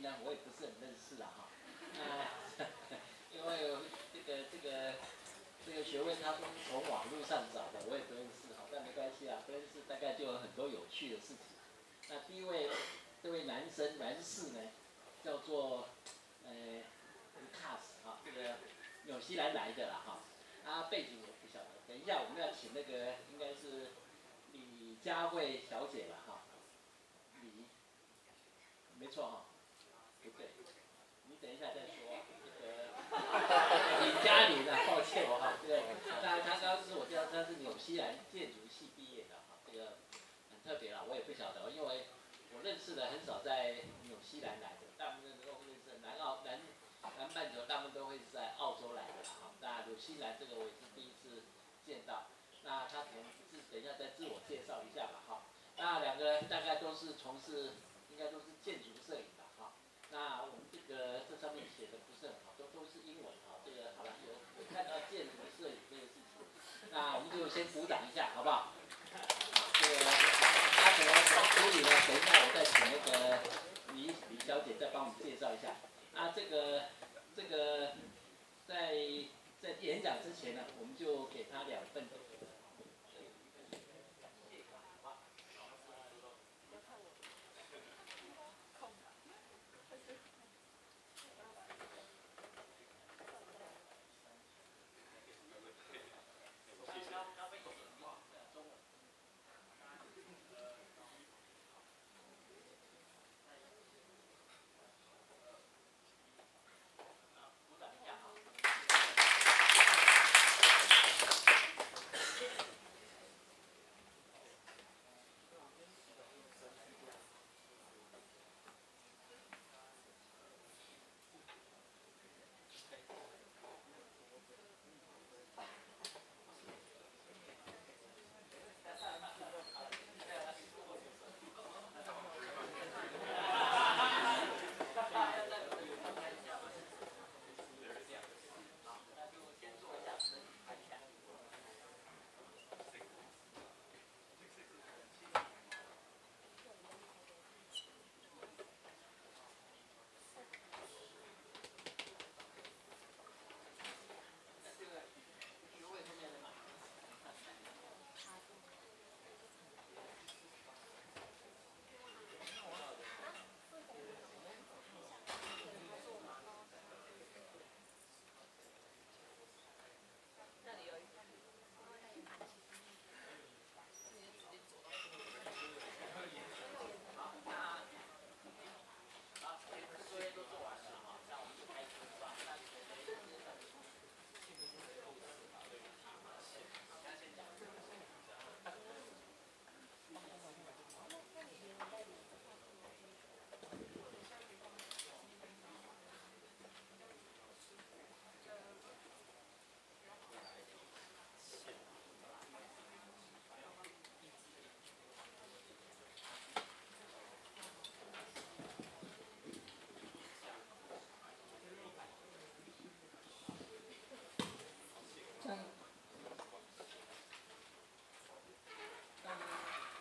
呢，我也不是很认识啦哈。因为这个学位他都是从网络上找的，我也不认识哈，但没关系啦，不认识大概就有很多有趣的事情。那第一位，这位男士呢，叫做Lucas 哈，这个纽西兰来的啦哈，他背景我不晓得，等一下我们要请那个应该是李佳慧小姐了哈，没错哈，不对，你等一下再说。李嘉玲啊，抱歉我哈，这个他刚刚是我知道他是纽西兰建筑系毕业的哈，这个很特别啦，我也不晓得，因为我认识的很少在纽西兰来的，大部分都会是南半球，大部分都会是在澳洲来的哈。那纽西兰这个我也是第一次见到，那他可能等一下再自我介绍一下吧哈。那两个人大概都是从事，应该都是建筑摄影的哈。那我们这上面写的不是很好，都是英文哈。这个好了，有看到建筑摄影这个事情，那我们就先鼓掌一下，好不好？这个他怎么处理呢？等一下我再请那个李小姐再帮我们介绍一下。啊，这个在演讲之前呢，我们就给他2份。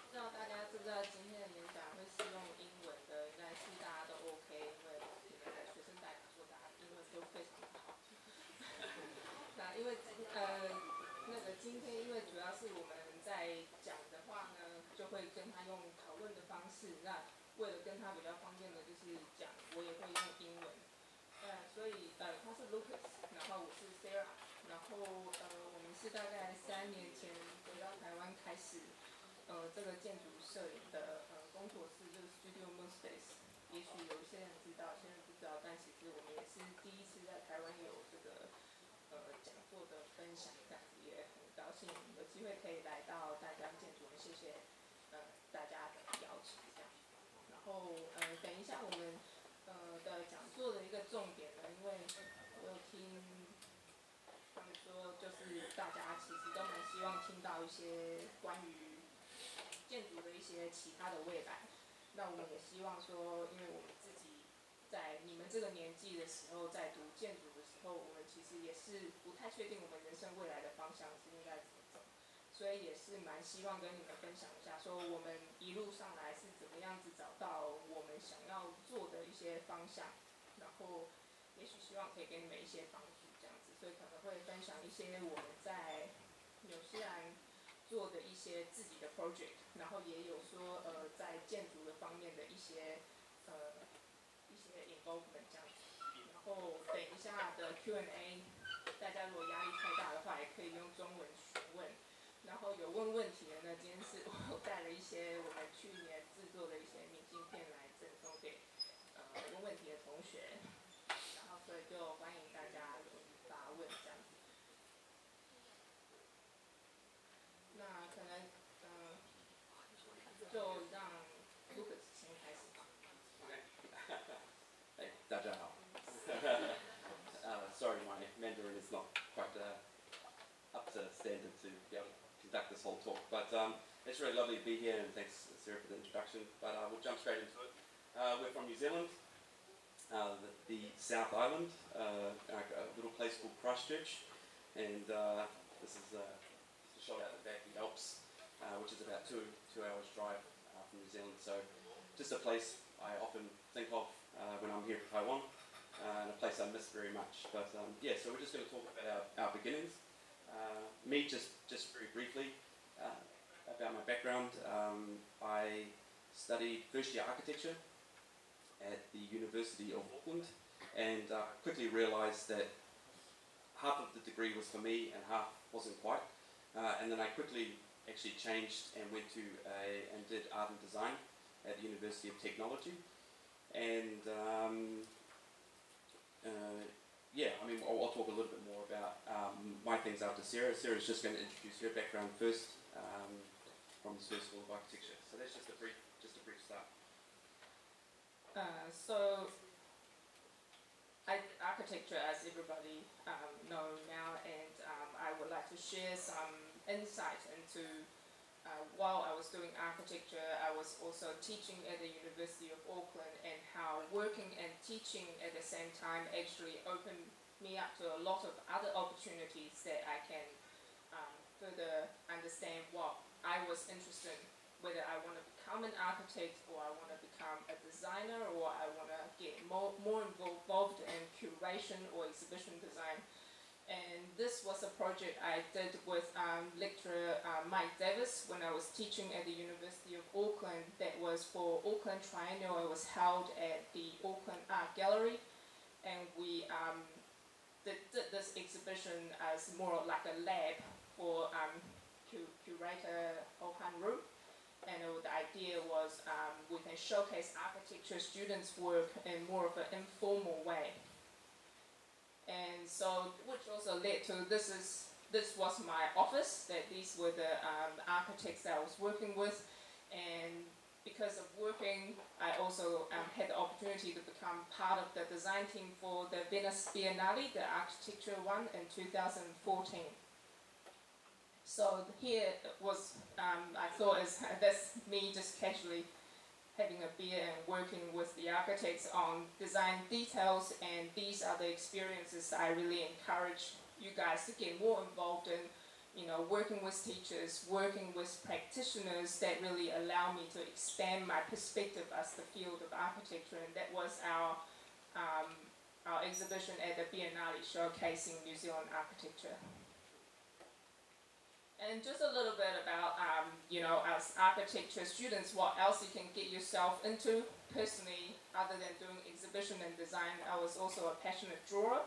不知道大家知不知道今天的演讲会是用英文的，应该是大家都 OK，因为学生代表说大家英文都非常好。那因为今天因为主要是我们在讲的话呢，就会跟他用讨论的方式。那为了跟他比较方便的，就是讲我也会用英文。所以他是 Lucas， 然后我是 Sarah， 然后我们是大概3年前回到台湾开始。这个建筑摄影的工作室就是 Studio Moonspace， 也许有一些人知道，有些人不知道，但其实我们也是第一次在台湾有这个讲座的分享，这样子也很高兴有机会可以来到淡江建筑，谢谢大家的邀请，这样。然后等一下我们的讲座的一个重点呢，因为我有听他们说，就是大家其实都蛮希望听到一些关于建筑的一些其他的未来。那我们也希望说，因为我们自己在你们这个年纪的时候，在读建筑的时候，我们其实也是不太确定我们人生未来的方向是应该怎么走，所以也是蛮希望跟你们分享一下，说我们一路上来是怎么样子找到我我们想要做的一些方向，然后也许希望可以给你们一些帮助这样子，所以可能会分享一些我们在纽西兰做的一些自己的 project， 然后也有说在建筑的方面的一些involvement 这样子。然后等一下的 Q&A， 大家如果压力太大的话，也可以用中文询问。然后有问问题的呢，今天是我带了一些我们去年制作的一些明信片来赠送给问问题的同学。然后所以就欢迎大家发问这样子。那可能就让 Lucas 先开始吧。Hey, 大家好。Sorry, my Mandarin is not quite up to standard to be able to conduct this whole talk, but it's really lovely to be here, and thanks Sarah for the introduction. But we'll jump straight into it. We're from New Zealand, the South Island, a little place called Christchurch, and this is a shot out the back of the Alps, which is about two hours drive from New Zealand. So just a place I often think of when I'm here in Taiwan, and a place I miss very much. But yeah, so we're just going to talk about our beginnings. Me, just very briefly, about my background. I studied first year architecture at the University of Auckland, and quickly realised that half of the degree was for me and half wasn't quite. And then I quickly actually changed and went to and did art and design at the University of Technology. And yeah, I mean, I'll talk a little bit more about my things after Sarah. Sarah's just going to introduce her background first from the School of Architecture. So that's just a brief start. So architecture, as everybody know now, and I would like to share some insight into while I was doing architecture, I was also teaching at the University of Auckland, and how working and teaching at the same time actually opened me up to a lot of other opportunities that I can further understand what I was interested in, whether I want to become an architect, or I want to become a designer, or I want to get more involved in curation or exhibition design. And this was a project I did with lecturer Mike Davis when I was teaching at the University of Auckland. That was for Auckland Triennial. It was held at the Auckland Art Gallery, and we did this exhibition as more like a lab for curator Ho-Han Ru. And the idea was we can showcase architecture students' work in more of an informal way. And so, which also led to this was my office, that these were the architects that I was working with. And because of working, I also had the opportunity to become part of the design team for the Venice Biennale, the architecture one, in 2014. So here was, I thought that's me just casually having a beer and working with the architects on design details, and these are the experiences I really encourage you guys to get more involved in, you know, working with teachers, working with practitioners that really allow me to expand my perspective as the field of architecture. And that was our exhibition at the Biennale showcasing New Zealand architecture. And just a little bit about, you know, as architecture students, what else you can get yourself into. Personally, other than doing exhibition and design, I was also a passionate drawer.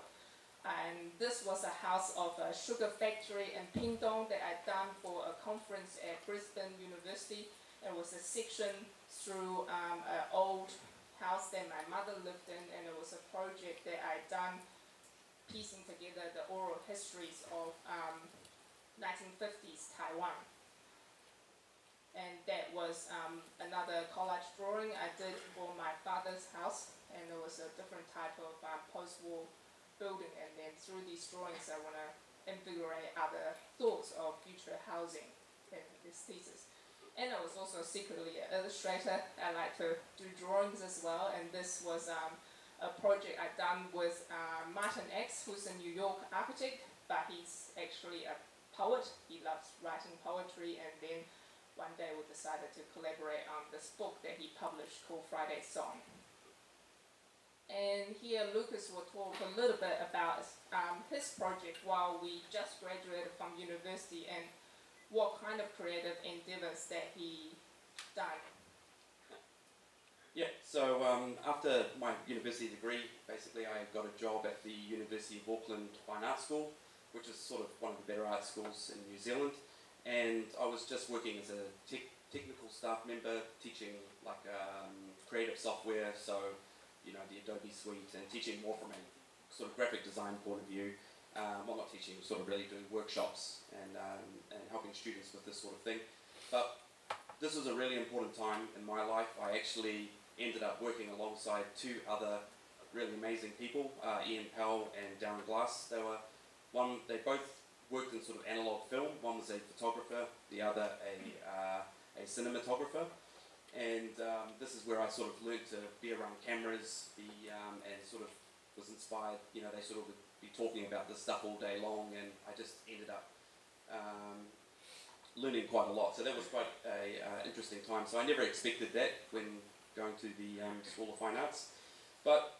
And this was a house of a sugar factory in Pingdong that I'd done for a conference at Brisbane University. It was a section through an old house that my mother lived in, and it was a project that I'd done piecing together the oral histories of 1950s Taiwan. And that was another collage drawing I did for my father's house, and it was a different type of post-war building. And then through these drawings I want to invigorate other thoughts of future housing in this thesis. And I was also secretly an illustrator. I like to do drawings as well, and this was a project I've done with Martin X, who's a New York architect, but he's actually a poet. He loves writing poetry, and then one day we decided to collaborate on this book that he published called Friday Song. And here Lucas will talk a little bit about his project while we just graduated from university and what kind of creative endeavors that he done. Yeah, so after my university degree, basically I got a job at the University of Auckland Fine Arts School, which is sort of one of the better art schools in New Zealand. And I was just working as a technical staff member, teaching like creative software, so you know, the Adobe suite, and teaching more from a sort of graphic design point of view. Well, not teaching, sort of really doing workshops and helping students with this sort of thing. But this was a really important time in my life. I actually ended up working alongside two other really amazing people, Ian Powell and Darren Glass. They both worked in sort of analog film. One was a photographer, the other a cinematographer. And this is where I sort of learned to be around cameras, and sort of was inspired. You know, they sort of would be talking about this stuff all day long, and I just ended up learning quite a lot. So that was quite a interesting time. So I never expected that when going to the School of Fine Arts. But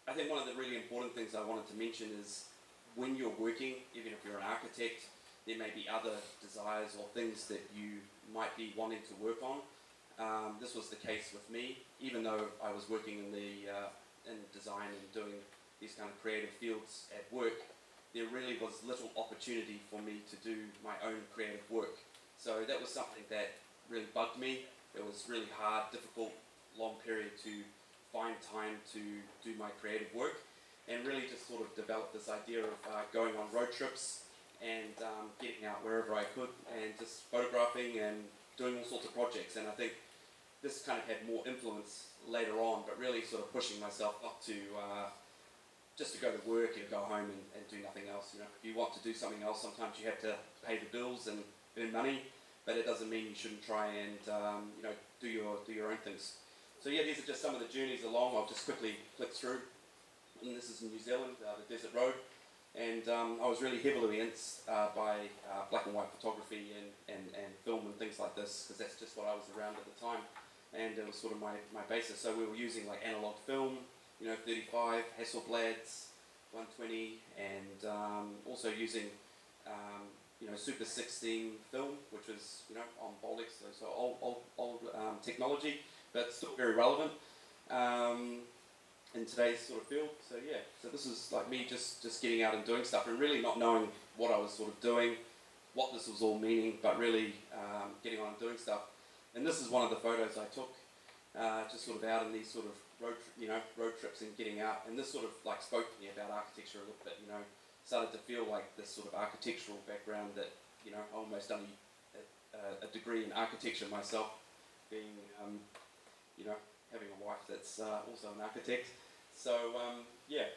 I think one of the really important things I wanted to mention is when you're working, even if you're an architect, there may be other desires or things that you might be wanting to work on. This was the case with me, even though I was working in design and doing these kind of creative fields at work, there really was little opportunity for me to do my own creative work. So that was something that really bugged me. It was really hard, difficult, long period to find time to do my creative work, and really just sort of developed this idea of going on road trips and getting out wherever I could and just photographing and doing all sorts of projects. And I think this kind of had more influence later on, but really sort of pushing myself not to just to go to work and go home and do nothing else. You know, if you want to do something else, sometimes you have to pay the bills and earn money, but it doesn't mean you shouldn't try and you know, do your own things. So yeah, these are just some of the journeys along. I'll just quickly flick through. And this is in New Zealand, the Desert Road, and I was really heavily influenced by black and white photography and film and things like this, because that's just what I was around at the time, and it was sort of my basis. So we were using like analog film, you know, 35, Hasselblads, 120, and also using you know, Super 16 film, which was, you know, on Bolex, so old technology, but still very relevant in today's sort of field. So yeah, so this is like me just getting out and doing stuff and really not knowing what I was sort of doing, what this was all meaning, but really getting on and doing stuff. And this is one of the photos I took, just sort of out in these sort of road trips and getting out. And this sort of like spoke to me about architecture a little bit, you know, started to feel like this sort of architectural background that, you know, I almost done a degree in architecture myself, being, you know, having a wife that's also an architect. So yeah,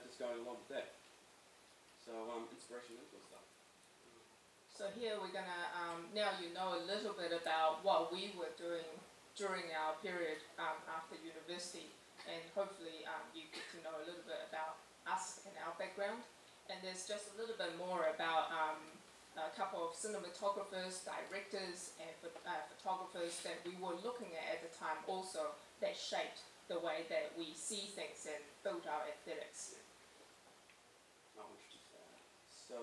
just going along with that. So inspiration and stuff. So here we're gonna, now you know a little bit about what we were doing during our period after university, and hopefully you get to know a little bit about us and our background. And there's just a little bit more about a couple of cinematographers, directors, and photographers that we were looking at the time also, that shaped the way that we see things and build our aesthetics. So,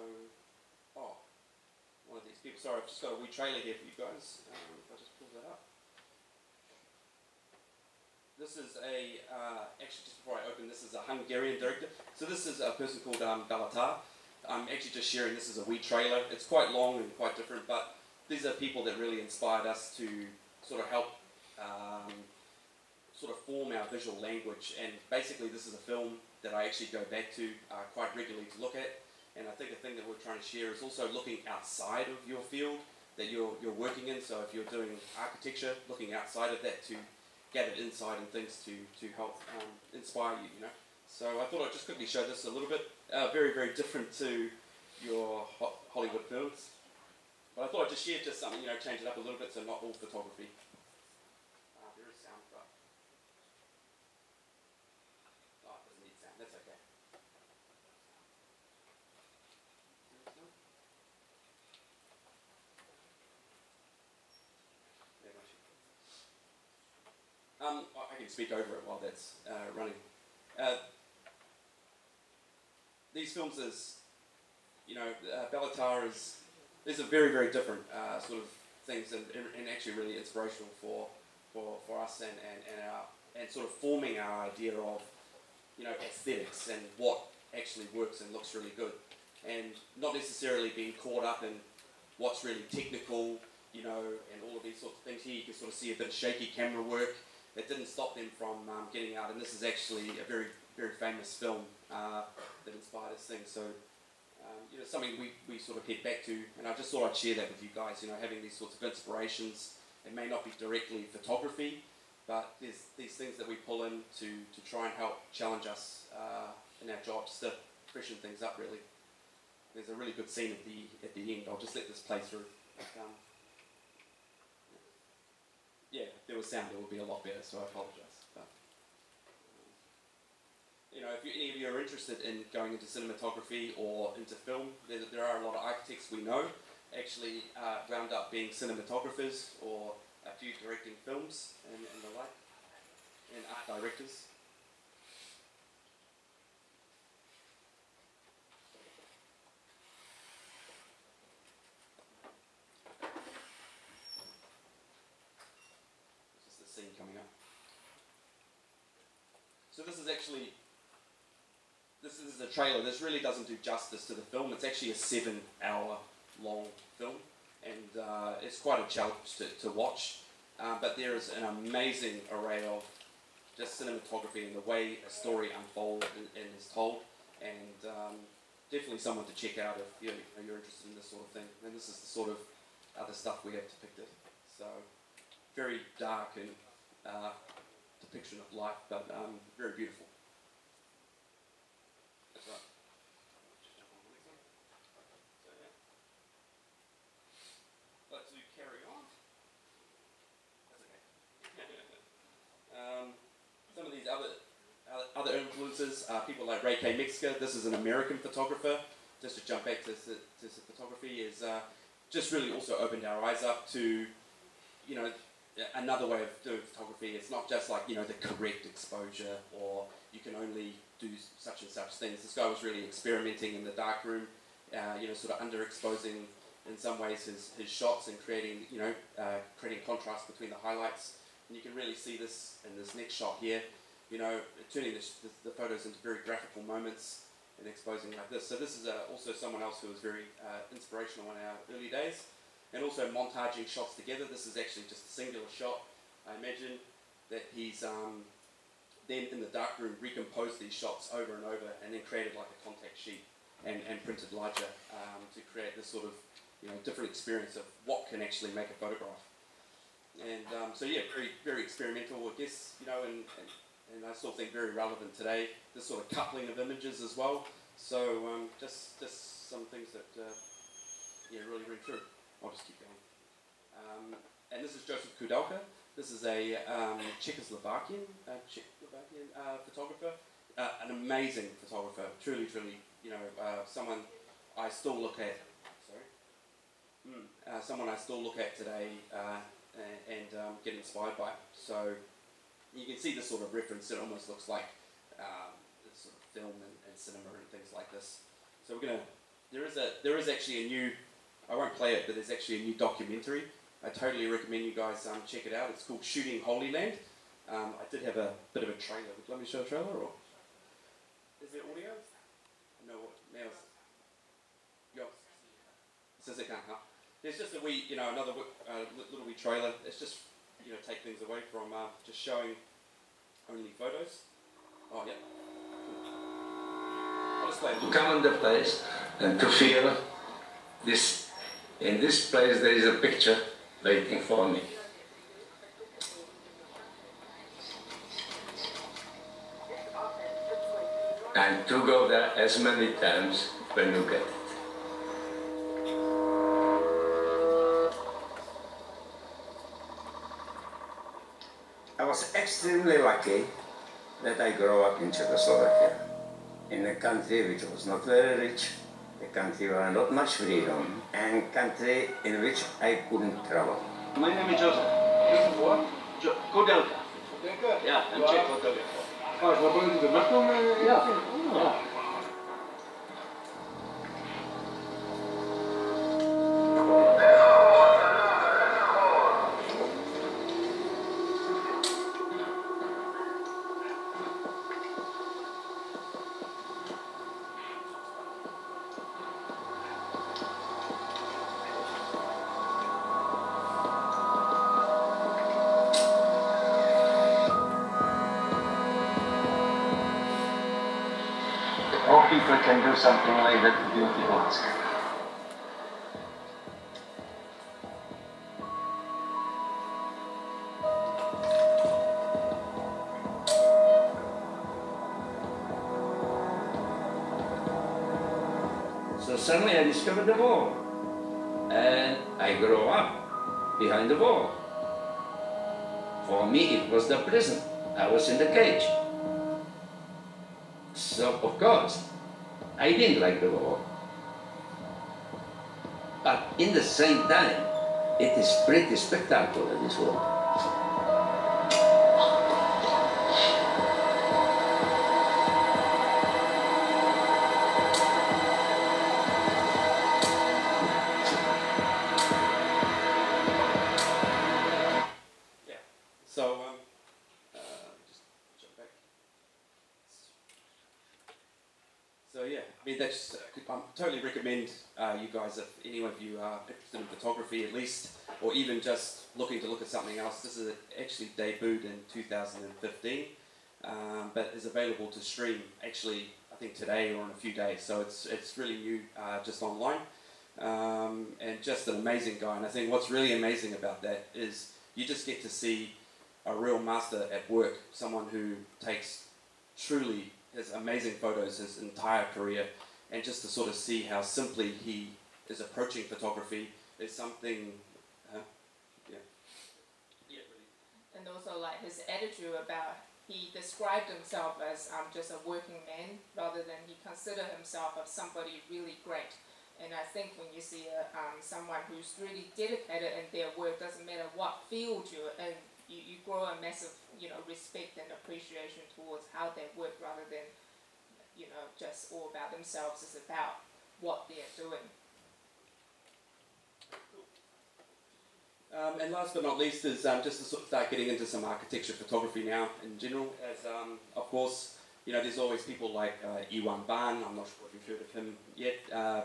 one of these people, sorry, I've just got a wee trailer here for you guys. If I just pull that up. This is actually just before I open, this is a Hungarian director. So this is a person called Balatar. I'm actually just sharing this as a wee trailer. It's quite long and quite different, but these are people that really inspired us to sort of help sort of form our visual language. And basically this is a film that I actually go back to quite regularly to look at. And I think a thing that we're trying to share is also looking outside of your field that you're working in. So if you're doing architecture, looking outside of that to gather insight and things to help inspire you, you know. So I thought I'd just quickly show this a little bit. Very, very different to your Hollywood films. But I thought I'd just share just something, you know, change it up a little bit, so not all photography. There is sound, but it doesn't need sound, that's okay. I can speak over it while that's running. These films is, you know, Bellatar is, these are very, very different sort of things, and actually really inspirational for us and sort of forming our idea of, you know, aesthetics and what actually works and looks really good, and not necessarily being caught up in what's really technical, you know, and all of these sorts of things. Here you can sort of see a bit of shaky camera work. It didn't stop them from getting out, and this is actually a very, very famous film that inspired this thing. So, you know, something we sort of head back to, and I just thought I'd share that with you guys, you know, having these sorts of inspirations. It may not be directly photography, but there's these things that we pull in to try and help challenge us in our jobs to freshen things up, really. There's a really good scene at the end. I'll just let this play through. Yeah, if there was sound, it would be a lot better, so I apologise. But, you know, if any of you are interested in going into cinematography or into film, there are a lot of architects we know actually wound up being cinematographers or a few directing films and the like, and art directors. This is the scene coming up. So this is actually, this is a trailer. This really doesn't do justice to the film. It's actually a 7-hour long film, and it's quite a challenge to watch, but there is an amazing array of just cinematography and the way a story unfolds and is told, and definitely someone to check out if you're interested in this sort of thing. And this is the sort of other stuff we have depicted. So very dark and depiction of life, but very beautiful. That's right. Some of these other influences are people like Ray K. Mexica. This is an American photographer. Just to jump back to photography, is just really also opened our eyes up to, you know, another way of doing photography. It's not just like, you know, the correct exposure or you can only do such and such things. This guy was really experimenting in the darkroom, you know, sort of underexposing in some ways his shots and creating, you know, creating contrast between the highlights. And you can really see this in this next shot here, you know, turning the photos into very graphical moments and exposing like this. So this is also someone else who was very inspirational in our early days. And also montaging shots together. This is actually just a singular shot. I imagine that he's then in the darkroom recomposed these shots over and over and then created like a contact sheet and printed larger to create this sort of, you know, different experience of what can actually make a photograph. And so yeah, very, very experimental, I guess, you know, and I still think very relevant today. This sort of coupling of images as well. So just some things that yeah, really ring true. I'll just keep going. And this is Joseph Kudelka. This is a Czechoslovakian photographer, an amazing photographer. Truly, you know, someone I still look at. Someone I still look at today. And get inspired by it. So you can see this sort of reference. It almost looks like this sort of film and cinema and things like this. So we're gonna. There is actually a new. I won't play it, but there's actually a new documentary. I totally recommend you guys check it out. It's called Shooting Holy Land. I did have a bit of a trailer. Would you let me show the trailer, or is there audio? No, now. Yo. Says it can't. There's just a wee, you know, another little wee trailer. It's just, you know, take things away from just showing only photos. Oh yeah. I'll just play it. To come in the place and to feel this. In this place there is a picture waiting for me. And to go there as many times when you get it. I was extremely lucky that I grew up in Czechoslovakia, in a country which was not very rich, a country where not much freedom, and a country in which I couldn't travel. My name is Joseph. This is what? Kudelka. Yeah, and check photography. Yeah. All people can do something like that beautiful. So suddenly I discovered the wall. And I grew up behind the wall. For me it was the prison. I was in the cage. So of course, I didn't like the wall. But in the same time, it is pretty spectacular, this wall. So, just jump back. So yeah, I mean that's, I totally recommend you guys, if any of you are interested in photography at least, or even just looking to look at something else. This is actually debuted in 2015, but is available to stream actually, I think today or in a few days. So it's really new, just online, and just an amazing guy. And I think what's really amazing about that is you just get to see a real master at work, someone who takes truly his amazing photos his entire career, and just to sort of see how simply he is approaching photography is something, And also like his attitude about, he described himself as just a working man, rather than he considered himself as somebody really great. And I think when you see someone who's really dedicated in their work, doesn't matter what field you're in, you grow a massive, respect and appreciation towards how they work, rather than, just all about themselves. It's about what they're doing. And last but not least is just to sort of start getting into some architecture photography now in general. As of course, there's always people like Iwan Ban. I'm not sure if you've heard of him yet,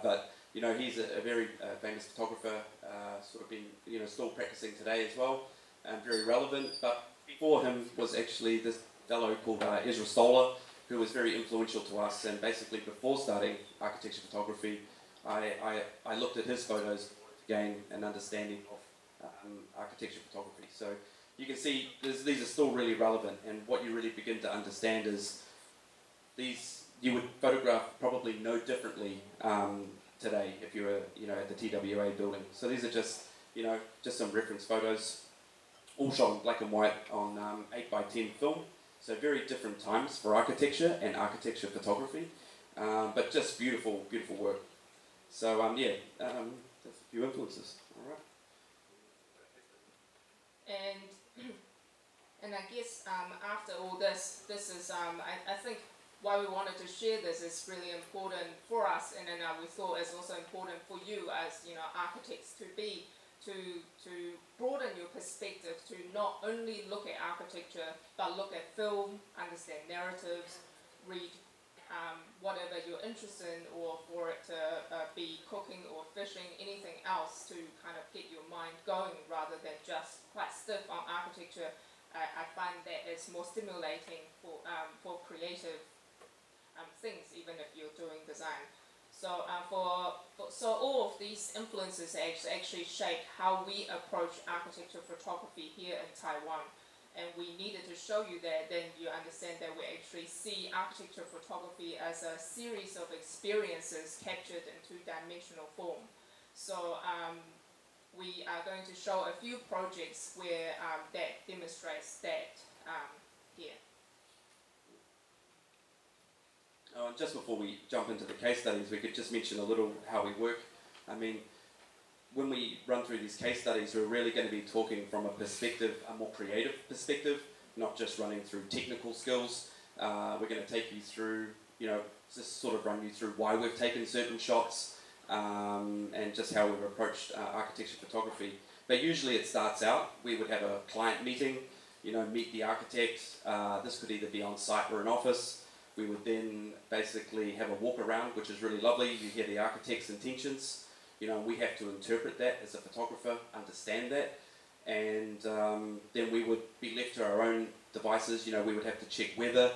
but he's a very famous photographer, sort of been still practicing today as well, and very relevant. But before him was actually this fellow called Ezra Stoller, who was very influential to us. And basically, before starting architecture photography, I looked at his photos to gain an understanding of architecture photography. So you can see these are still really relevant, and what you really begin to understand is these you would photograph probably no differently today if you were at the TWA building. So these are just just some reference photos, all shot in black and white on 8x10 film. So very different times for architecture and architecture photography, but just beautiful, beautiful work. So that's a few influences. All right. And I guess after all this is I think why we wanted to share this is really important for us, and then we thought it's also important for you as architects to broaden your perspective, to not only look at architecture but look at film, understand narratives, read whatever you're interested in, or for it to be cooking or fishing, anything else to kind of get your mind going rather than just quite stiff on architecture. I find that it's more stimulating for creative things, even if you're doing design. So so all of these influences actually shaped how we approach architecture photography here in Taiwan. And we needed to show you that, then you understand that we actually see architecture photography as a series of experiences captured in two-dimensional form. So we are going to show a few projects where that demonstrates that here. Oh, and just before we jump into the case studies, we could just mention a little how we work. I mean, when we run through these case studies, we're really going to be talking from a perspective, a more creative perspective, not just running through technical skills. We're going to take you through, just sort of run you through why we've taken certain shots and just how we've approached architecture photography. But usually it starts out, we would have a client meeting, meet the architect. This could either be on site or an office. We would then basically have a walk around, which is really lovely. You hear the architect's intentions. We have to interpret that as a photographer, understand that. And then we would be left to our own devices. We would have to check weather,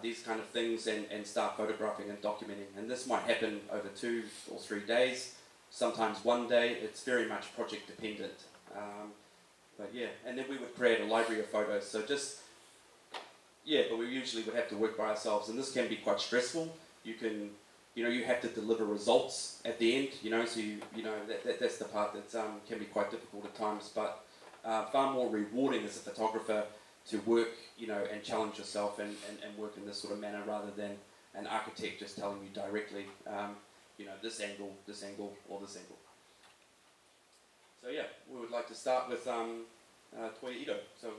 these kind of things, and start photographing and documenting. And this might happen over 2 or 3 days, sometimes 1 day. It's very much project dependent. But yeah, and then we would create a library of photos. So but we usually would have to work by ourselves, and this can be quite stressful. You have to deliver results at the end, so that's the part that can be quite difficult at times, but far more rewarding as a photographer to work, and challenge yourself and work in this sort of manner rather than an architect just telling you directly, this angle, or this angle. So yeah, we would like to start with Toya Ito. So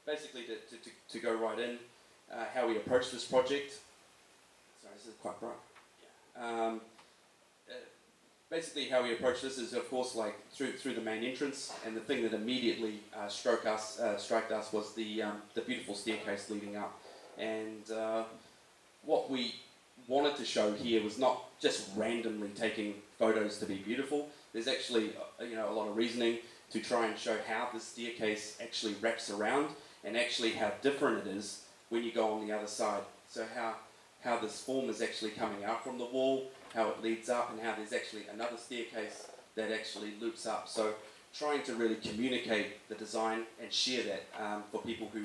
basically to go right in, how we approach this project. Sorry, this is quite bright. Basically how we approach this is, of course, like through the main entrance, and the thing that immediately struck us was the beautiful staircase leading up. And what we wanted to show here was not just randomly taking photos to be beautiful. There's actually a lot of reasoning to try and show how the staircase actually wraps around, and actually how different it is when you go on the other side. So how this form is actually coming out from the wall, how it leads up, and how there's actually another staircase that actually loops up. So trying to really communicate the design and share that for people who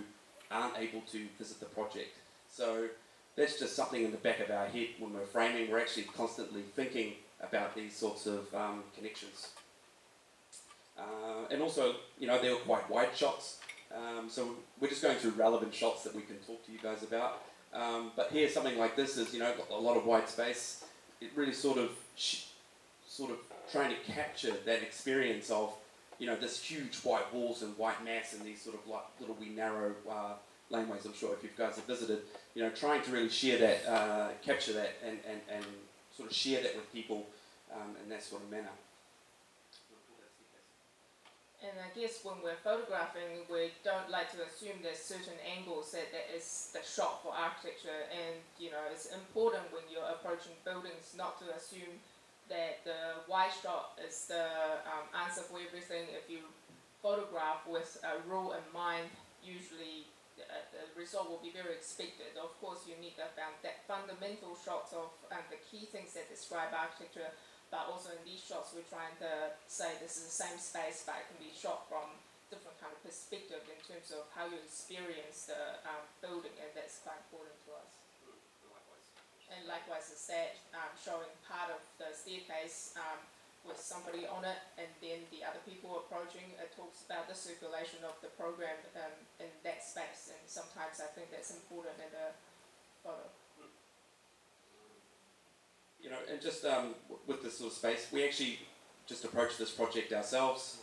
aren't able to visit the project. So that's just something in the back of our head when we're framing. We're actually constantly thinking about these sorts of connections. And also, they were quite wide shots. So we're just going through relevant shots that we can talk to you guys about. But here, something like this is, a lot of white space. It really sort of trying to capture that experience of, this huge white walls and white mass and these sort of like little wee narrow laneways. I'm sure if you guys have visited, trying to really share that, capture that, and sort of share that with people in that sort of manner. And I guess when we're photographing, we don't like to assume there's certain angles that is the shot for architecture. And it's important when you're approaching buildings not to assume that the wide shot is the answer for everything. If you photograph with a rule in mind, usually the result will be very expected. Of course, you need that fundamental shots of the key things that describe architecture. But also in these shots, we're trying to say this is the same space, but it can be shot from different kind of perspective in terms of how you experience the building, and that's quite important to us. And likewise, is that showing part of the staircase with somebody on it, and then the other people approaching. It talks about the circulation of the program in that space, and sometimes I think that's important in a photo. And just with this sort of space, we actually just approached this project ourselves.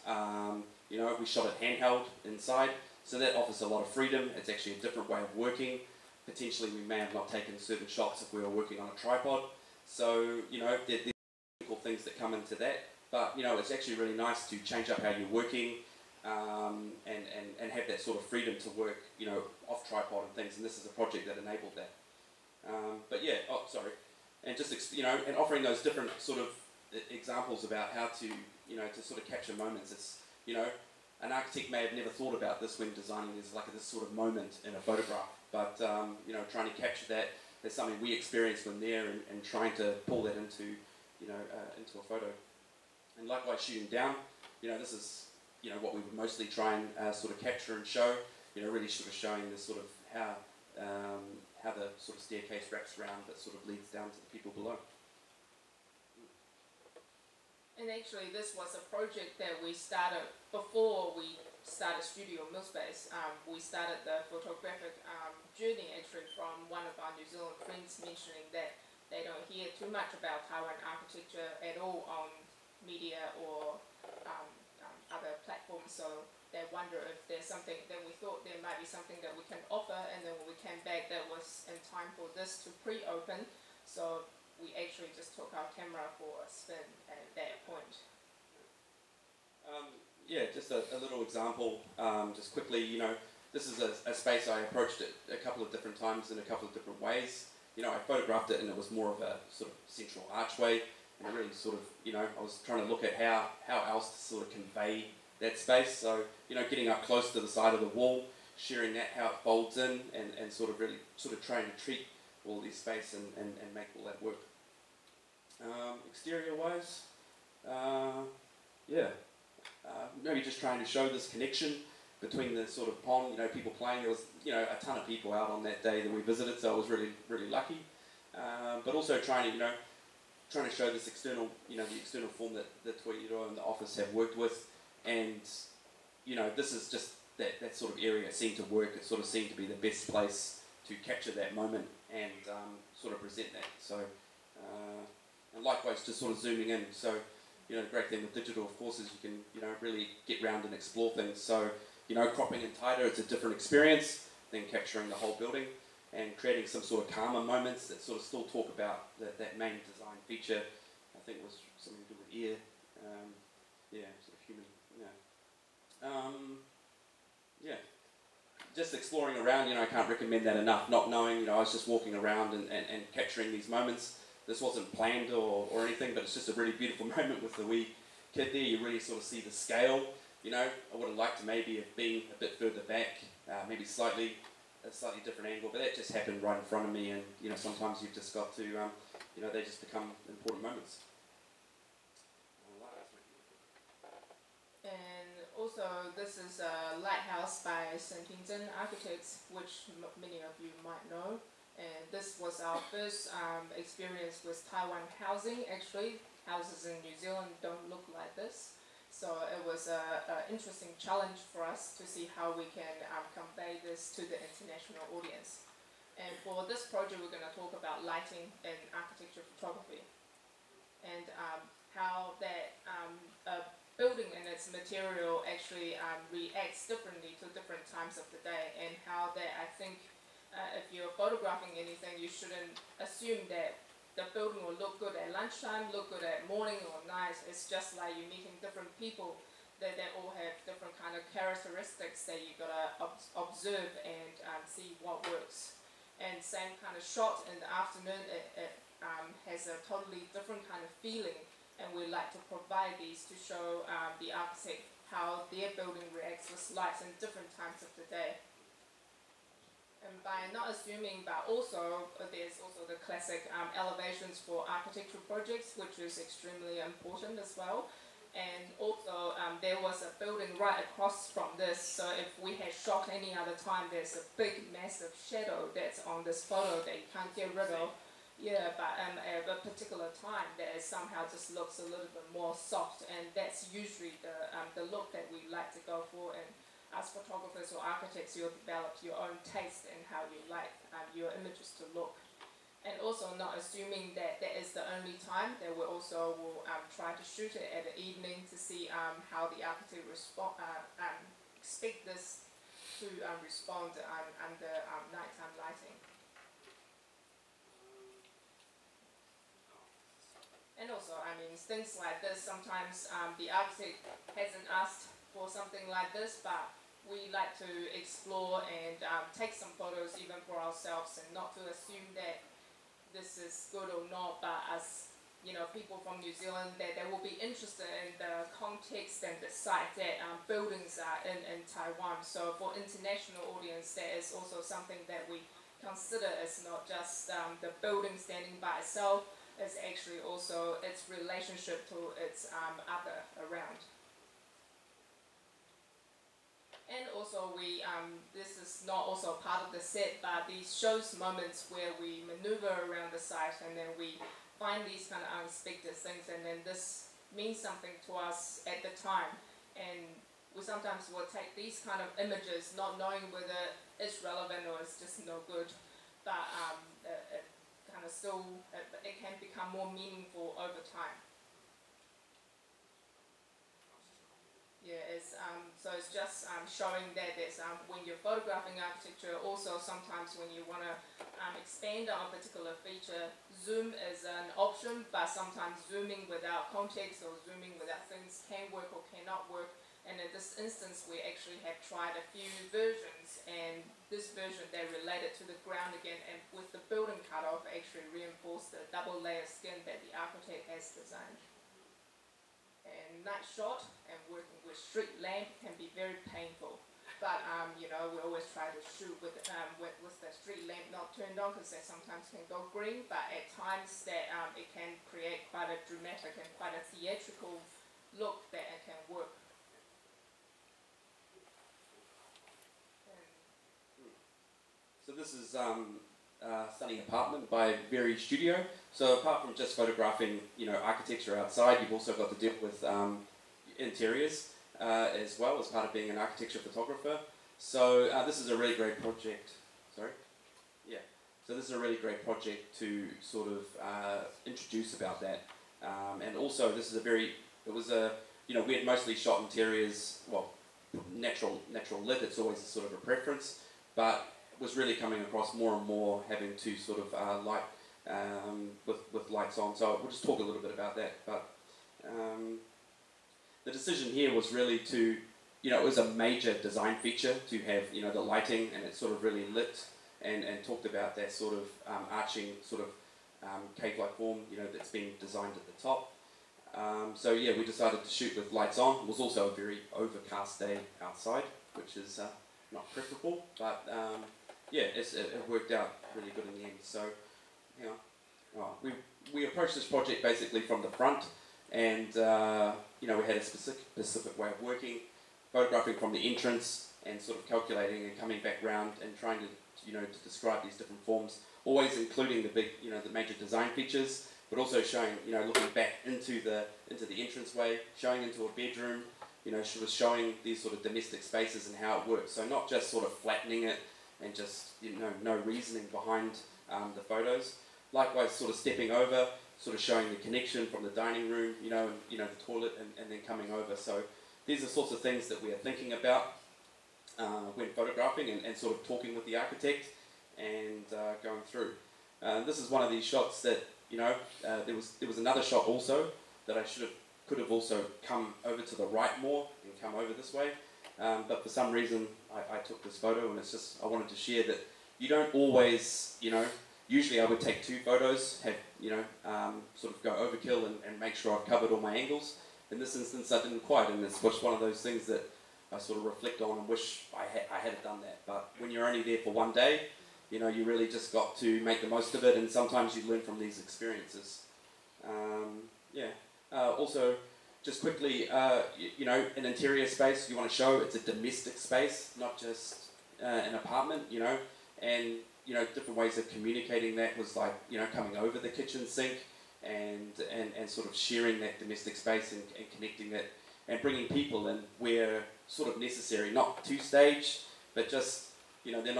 We shot it handheld inside, so that offers a lot of freedom. It's actually a different way of working. Potentially, we may have not taken certain shots if we were working on a tripod. So, there's technical things that come into that. But, it's actually really nice to change up how you're working and have that sort of freedom to work, off tripod and things. And this is a project that enabled that. But yeah, and just and offering those different sort of examples about how to to sort of capture moments. It's an architect may have never thought about this when designing this sort of moment in a photograph, but trying to capture that as something we experienced when there, and trying to pull that into into a photo. And likewise, shooting down, this is what we would mostly try and sort of capture and show. Really sort of showing this sort of how the sort of staircase wraps around that sort of leads down to the people below. And actually, this was a project that we started before we started Studio Millspace. We started the photographic journey actually from one of our New Zealand friends mentioning that they don't hear too much about Taiwan architecture at all on media or other platforms. So they wonder if there's something, then we thought there might be something that we can offer, and then when we came back, that was in time for this to pre-open. So we actually just took our camera for a spin at that point. Yeah, just a little example, just quickly, you know, this is a space I approached it a couple of different times in a couple of different ways. You know, I photographed it and it was more of a sort of central archway, and I really sort of, you know, I was trying to look at how else to sort of convey that space. So, you know, getting up close to the side of the wall, sharing that, how it folds in, and sort of really sort of trying to treat all this space and make all that work. Exterior wise, yeah, maybe just trying to show this connection between the sort of pond, you know, people playing. There was, you know, a ton of people out on that day that we visited, so I was really, really lucky. But also trying to, you know, trying to show this external, you know, the external form that the Toyota and the office have worked with, and, you know, this is just that sort of area seemed to work. It sort of seemed to be the best place to capture that moment and sort of present that. So, and likewise, just sort of zooming in. So, you know, the great thing with digital, of course, is you can, you know, really get round and explore things. So, you know, cropping in tighter, it's a different experience than capturing the whole building, and creating some sort of calmer moments that sort of still talk about that main design feature. I think it was something to do with ear, yeah, sort of human, yeah. Just exploring around, you know, I can't recommend that enough. Not knowing, you know, I was just walking around and capturing these moments. This wasn't planned or anything, but it's just a really beautiful moment with the wee kid there. You really sort of see the scale. You know, I would have liked to maybe have been a bit further back, maybe a slightly different angle, but that just happened right in front of me, and, you know, sometimes you've just got to, you know, they just become important moments. And also, this is a lighthouse by St. Architects, which many of you might know. And this was our first experience with Taiwan housing. Actually, houses in New Zealand don't look like this. So it was an interesting challenge for us to see how we can convey this to the international audience. And for this project, we're going to talk about lighting in architecture photography, and how that building and its material actually reacts differently to different times of the day, and how that, I think, if you're photographing anything, you shouldn't assume that the building will look good at lunchtime, look good at morning or night. It's just like you're meeting different people that they all have different kind of characteristics that you gotta observe and see what works. And same kind of shot in the afternoon, it has a totally different kind of feeling, and we like to provide these to show the architect how their building reacts with lights in different times of the day. And by not assuming, but also there's also the classic elevations for architectural projects, which is extremely important as well. And also there was a building right across from this, so if we had shot any other time, there's a big massive shadow that's on this photo that you can't get rid of. Yeah, but at a particular time that somehow just looks a little bit more soft, and that's usually the look that we like to go for. And as photographers or architects, you'll develop your own taste in how you like your images to look. And also not assuming that that is the only time, that we also will try to shoot it at the evening to see how the architect expect this to respond under nighttime lighting. And also, I mean, things like this, sometimes the architect hasn't asked for something like this, but we like to explore and take some photos even for ourselves, and not to assume that this is good or not, but as, you know, people from New Zealand, that they will be interested in the context and the site that buildings are in Taiwan. So for international audience, that is also something that we consider as not just the building standing by itself, it's actually also its relationship to its other around. And also we, this is not also part of the set, but these shows moments where we maneuver around the site, and then we find these kind of unexpected things, and then this means something to us at the time. And we sometimes will take these kind of images not knowing whether it's relevant or it's just no good, but it kind of still, it can become more meaningful over time. Yeah, so it's just showing that there's, when you're photographing architecture, also sometimes when you want to expand on a particular feature, zoom is an option, but sometimes zooming without context or zooming without things can work or cannot work. And in this instance, we actually have tried a few versions, and this version, they related to the ground again, and with the building cutoff, actually reinforced the double layer skin that the architect has designed. And night shot and working with street lamp can be very painful. But you know, we always try to shoot with the street lamp not turned on, because they sometimes can go green. But at times that it can create quite a dramatic and quite a theatrical look that it can work. So this is Stunning Apartment by Very Studio. So apart from just photographing, you know, architecture outside, you've also got to deal with interiors as well as part of being an architecture photographer. So this is a really great project. Sorry? Yeah. So this is a really great project to sort of introduce about that. And also this is you know, we had mostly shot interiors, well, natural lit, it's always a sort of a preference, but was really coming across more and more having to sort of light with lights on. So we'll just talk a little bit about that. But the decision here was really to, you know, it was a major design feature to have, you know, the lighting, and it's sort of really lit and talked about that sort of arching sort of cave-like form, you know, that's been designed at the top. So yeah, we decided to shoot with lights on. It was also a very overcast day outside, which is not preferable, but yeah, it worked out really good in the end. So, you know, we approached this project basically from the front, and you know, we had a specific way of working, photographing from the entrance and sort of calculating and coming back round and trying to, you know, to describe these different forms, always including the big, you know, the major design features, but also showing, you know, looking back into the entranceway, showing into a bedroom, you know, she was showing these sort of domestic spaces and how it works. So not just sort of flattening it and just, you know, no reasoning behind the photos. Likewise, sort of stepping over, sort of showing the connection from the dining room, you know, and, you know, the toilet, and then coming over. So these are sorts of things that we are thinking about when photographing and sort of talking with the architect and going through. This is one of these shots that, you know, there was another shot also that I could have also come over to the right more and come over this way, but for some reason I took this photo, and it's just, I wanted to share that you don't always, you know, usually I would take 2 photos, have, you know, sort of go overkill and make sure I've covered all my angles. In this instance I didn't quite, and it's just one of those things that I sort of reflect on and wish I had done that. But when you're only there for one day, you know, you really just got to make the most of it, and sometimes you learn from these experiences. Yeah. Also, just quickly, you know, an interior space you want to show, it's a domestic space, not just an apartment, you know, and, you know, different ways of communicating that was like, you know, coming over the kitchen sink and sort of sharing that domestic space and connecting it and bringing people in where sort of necessary, not too staged, but just, you know, they're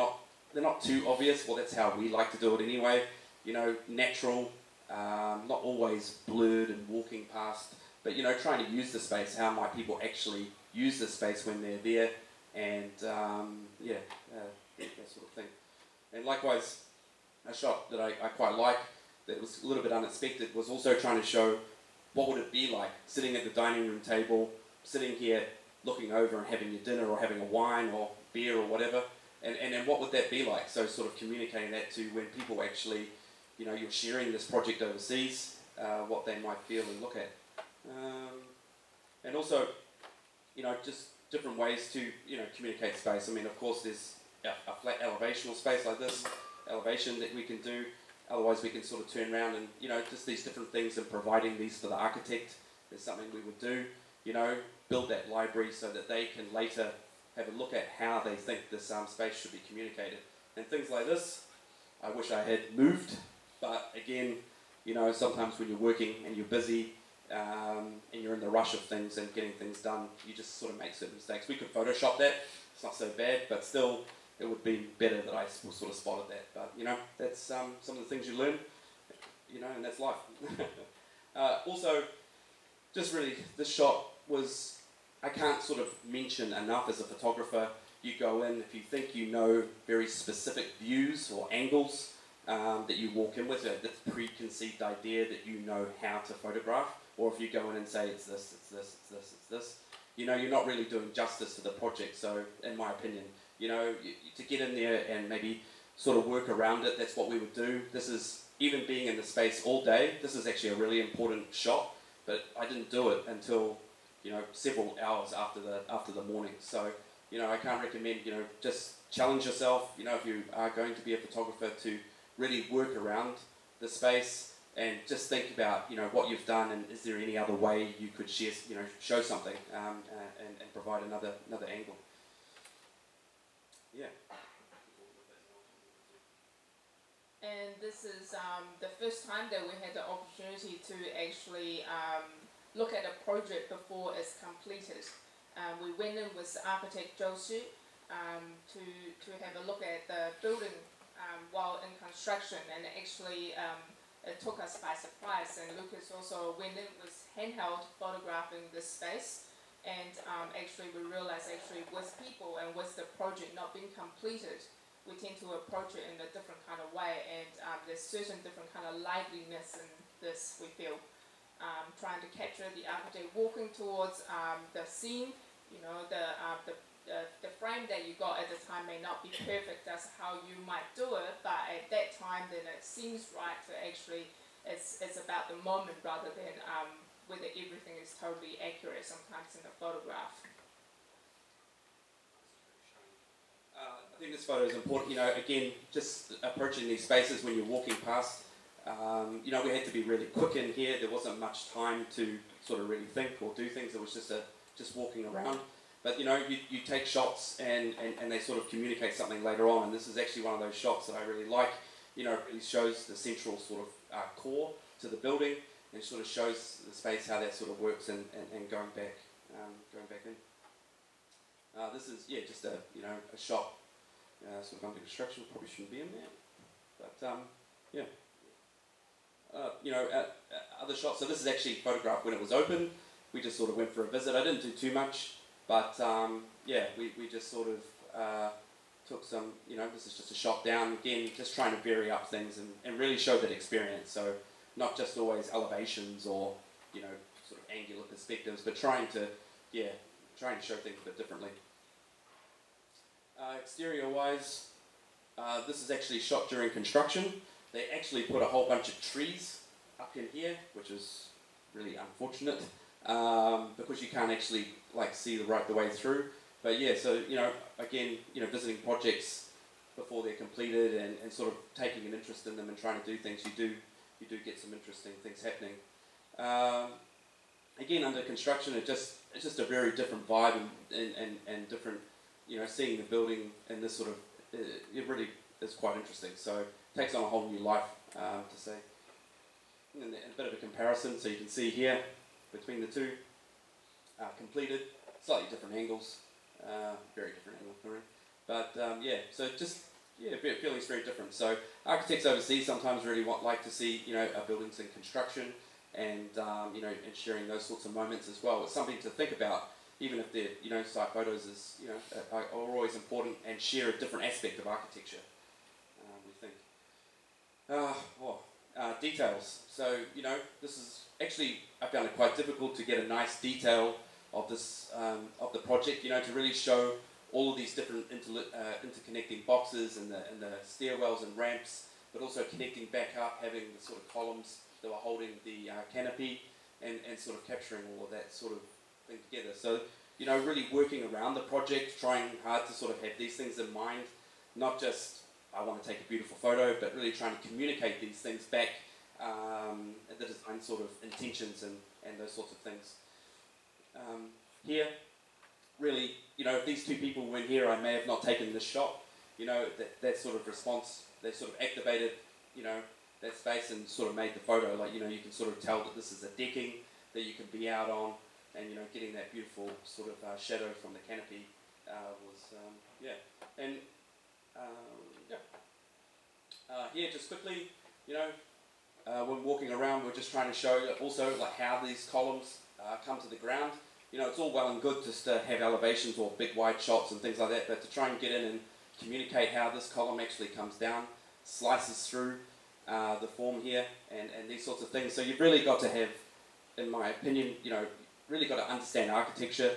not too obvious. Well, that's how we like to do it anyway, you know, natural, not always blurred and walking past, but, you know, trying to use the space. How might people actually use the space when they're there, and yeah, that sort of thing. And likewise, a shot that I quite like, that was a little bit unexpected, was also trying to show what would it be like sitting at the dining room table, sitting here looking over and having your dinner or having a wine or beer or whatever, and then what would that be like? So sort of communicating that to when people actually, you know, you're sharing this project overseas, what they might feel and look at. And also, you know, just different ways to, you know, communicate space. I mean, of course, there's a flat elevational space like this, elevation that we can do. Otherwise, we can sort of turn around and, you know, just these different things, and providing these for the architect is something we would do. You know, build that library so that they can later have a look at how they think this space should be communicated. And things like this, I wish I had moved, but again, you know, sometimes when you're working and you're busy, and you're in the rush of things and getting things done, you just sort of make certain mistakes. We could Photoshop that, it's not so bad, but still, it would be better that I sort of spotted that. But, you know, that's some of the things you learn, you know, and that's life. Also, just really, this shot was I can't sort of mention enough as a photographer. You go in, if you think you know very specific views or angles that you walk in with, this preconceived idea that you know how to photograph, or if you go in and say it's this, it's this, it's this, it's this, you know, you're not really doing justice to the project. So, in my opinion, you know, to get in there and maybe sort of work around it, that's what we would do. This is, even being in the space all day, this is actually a really important shot, but I didn't do it until, you know, several hours after the morning. So, you know, I can't recommend, you know, just challenge yourself, you know, if you are going to be a photographer, to really work around the space and just think about, you know, what you've done and is there any other way you could share, you know, show something and provide another angle. Yeah. And this is the first time that we had the opportunity to actually look at a project before it's completed. We went in with architect Zhou Xu to have a look at the building while in construction, and actually it took us by surprise. And Lucas also went in with handheld photographing this space, and actually we realized actually with people and with the project not being completed, we tend to approach it in a different kind of way, and there's certain different kind of liveliness in this, we feel. Trying to capture the architect walking towards the scene, you know, the frame that you got at the time may not be perfect, that's how you might do it, but at that time then it seems right to actually, it's about the moment rather than whether everything is totally accurate sometimes in the photograph. I think this photo is important, you know, again, just approaching these spaces when you're walking past, you know, we had to be really quick in here. There wasn't much time to sort of really think or do things. It was just walking around. But, you know, you take shots and they sort of communicate something later on, and this is actually one of those shots that I really like. You know, it really shows the central sort of core to the building, and sort of shows the space, how that sort of works, and going back in. This is, yeah, just a shot sort of under construction. Probably shouldn't be in there, but yeah. You know, other shots. So this is actually photographed when it was open. We just sort of went for a visit. I didn't do too much, but yeah, we just sort of took some, you know, this is just a shot down. Again, just trying to vary up things and really show that experience. So not just always elevations or, you know, sort of angular perspectives, but trying to show things a bit differently. Exterior-wise, this is actually shot during construction. They actually put a whole bunch of trees up in here, which is really unfortunate because you can't actually like see the way through. But yeah, so you know, again, you know, visiting projects before they're completed and sort of taking an interest in them and trying to do things, you do get some interesting things happening. Again, under construction, it's just a very different vibe and different, you know, seeing the building and this sort of it really is quite interesting. So it takes on a whole new life to say. And a bit of a comparison, so you can see here between the two completed, slightly different angles, very different angle, but yeah, so just feelings very different. So architects overseas sometimes really like to see, you know, buildings in construction and you know, and sharing those sorts of moments as well. It's something to think about, even if they're, you know, site photos is, you know, are always important and share a different aspect of architecture. We think. Details. So, you know, this is actually, I found it quite difficult to get a nice detail of this, of the project, you know, to really show all of these different interconnecting boxes and the stairwells and ramps, but also connecting back up, having the sort of columns that were holding the canopy and sort of capturing all of that sort of thing together. So, you know, really working around the project, trying hard to sort of have these things in mind, not just I want to take a beautiful photo, but really trying to communicate these things back, the design sort of intentions and those sorts of things. Here, really, you know, if these two people weren't here, I may have not taken this shot. You know, that sort of response, they sort of activated, you know, that space and sort of made the photo. Like, you know, you can sort of tell that this is a decking that you can be out on, and, you know, getting that beautiful sort of shadow from the canopy was, yeah. And, here, just quickly, you know, when walking around, we're just trying to show also like how these columns come to the ground. you know, it's all well and good just to have elevations or big wide shots and things like that, but to try and get in and communicate how this column actually comes down, slices through the form here, and these sorts of things. So you've really got to have, in my opinion, you know, really got to understand architecture,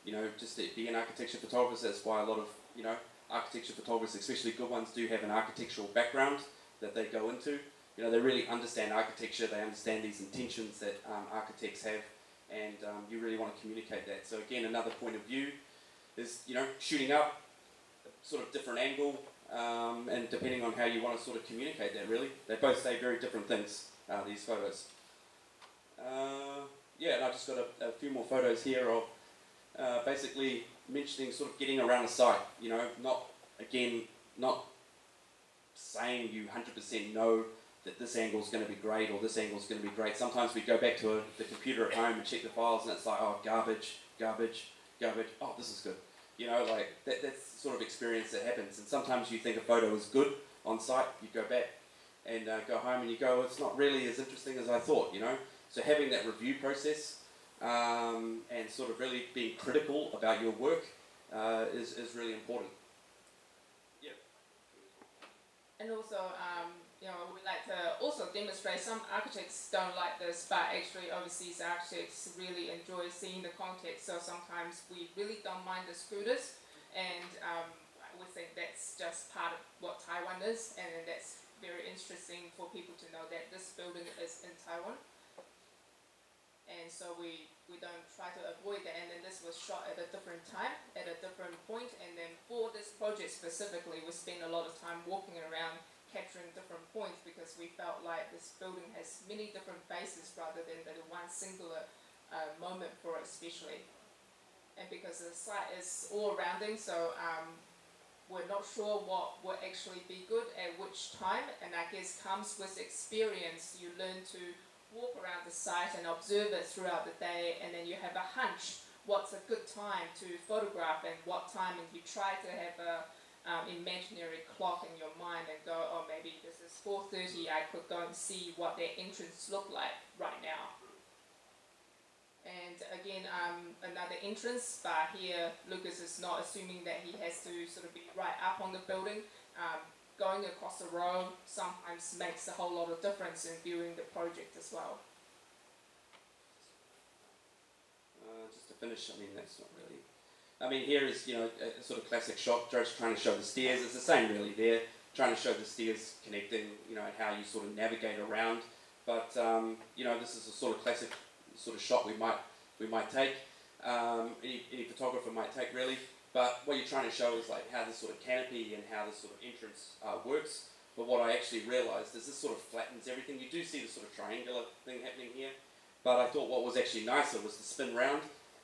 you know, just to be an architecture photographer. That's why a lot of, you know, architecture photographers, especially good ones, do have an architectural background that they go into. You know, they really understand architecture, they understand these intentions that architects have, and you really want to communicate that. So again, another point of view is, you know, shooting up, sort of different angle, and depending on how you want to sort of communicate that, really. They both say very different things, these photos. Yeah, and I've just got a few more photos here of basically mentioning sort of getting around a site, you know, not saying you 100% know that this angle is going to be great or this angle is going to be great. Sometimes we go back to the computer at home and check the files and it's like, oh, garbage, garbage, garbage, oh, this is good. You know, like, that's the sort of experience that happens. And sometimes you think a photo is good on site, you go back and go home and you go, it's not really as interesting as I thought, you know. So having that review process and sort of really being critical about your work is really important. Yeah. And also, you know, we like to also demonstrate, some architects don't like this, but actually overseas architects really enjoy seeing the context, so sometimes we really don't mind the scooters, and we think that's just part of what Taiwan is, and that's very interesting for people to know that this building is in Taiwan. And so we don't try to avoid that, and then this was shot at a different time, at a different point, and then for this project specifically, we spent a lot of time walking around capturing different points because we felt like this building has many different faces rather than the one singular moment for it especially. And because the site is all rounding, so we're not sure what will actually be good at which time, and I guess comes with experience. You learn to walk around the site and observe it throughout the day, and then you have a hunch what's a good time to photograph and what time, and you try to have a imaginary clock in your mind and go, oh, maybe this is 4:30, I could go and see what their entrance look like right now. And again, another entrance, but here Lucas is not assuming that he has to sort of be right up on the building. Going across the road sometimes makes a whole lot of difference in viewing the project as well. Just to finish, I mean, that's not really... I mean, here is, you know, a sort of classic shot, just trying to show the stairs. It's the same really there, trying to show the stairs connecting, you know, and how you sort of navigate around. But, you know, this is a sort of classic sort of shot we might take, any photographer might take really. But what you're trying to show is like how this sort of canopy and how this sort of entrance works. But what I actually realised is this sort of flattens everything. You do see the sort of triangular thing happening here. But I thought what was actually nicer was to spin round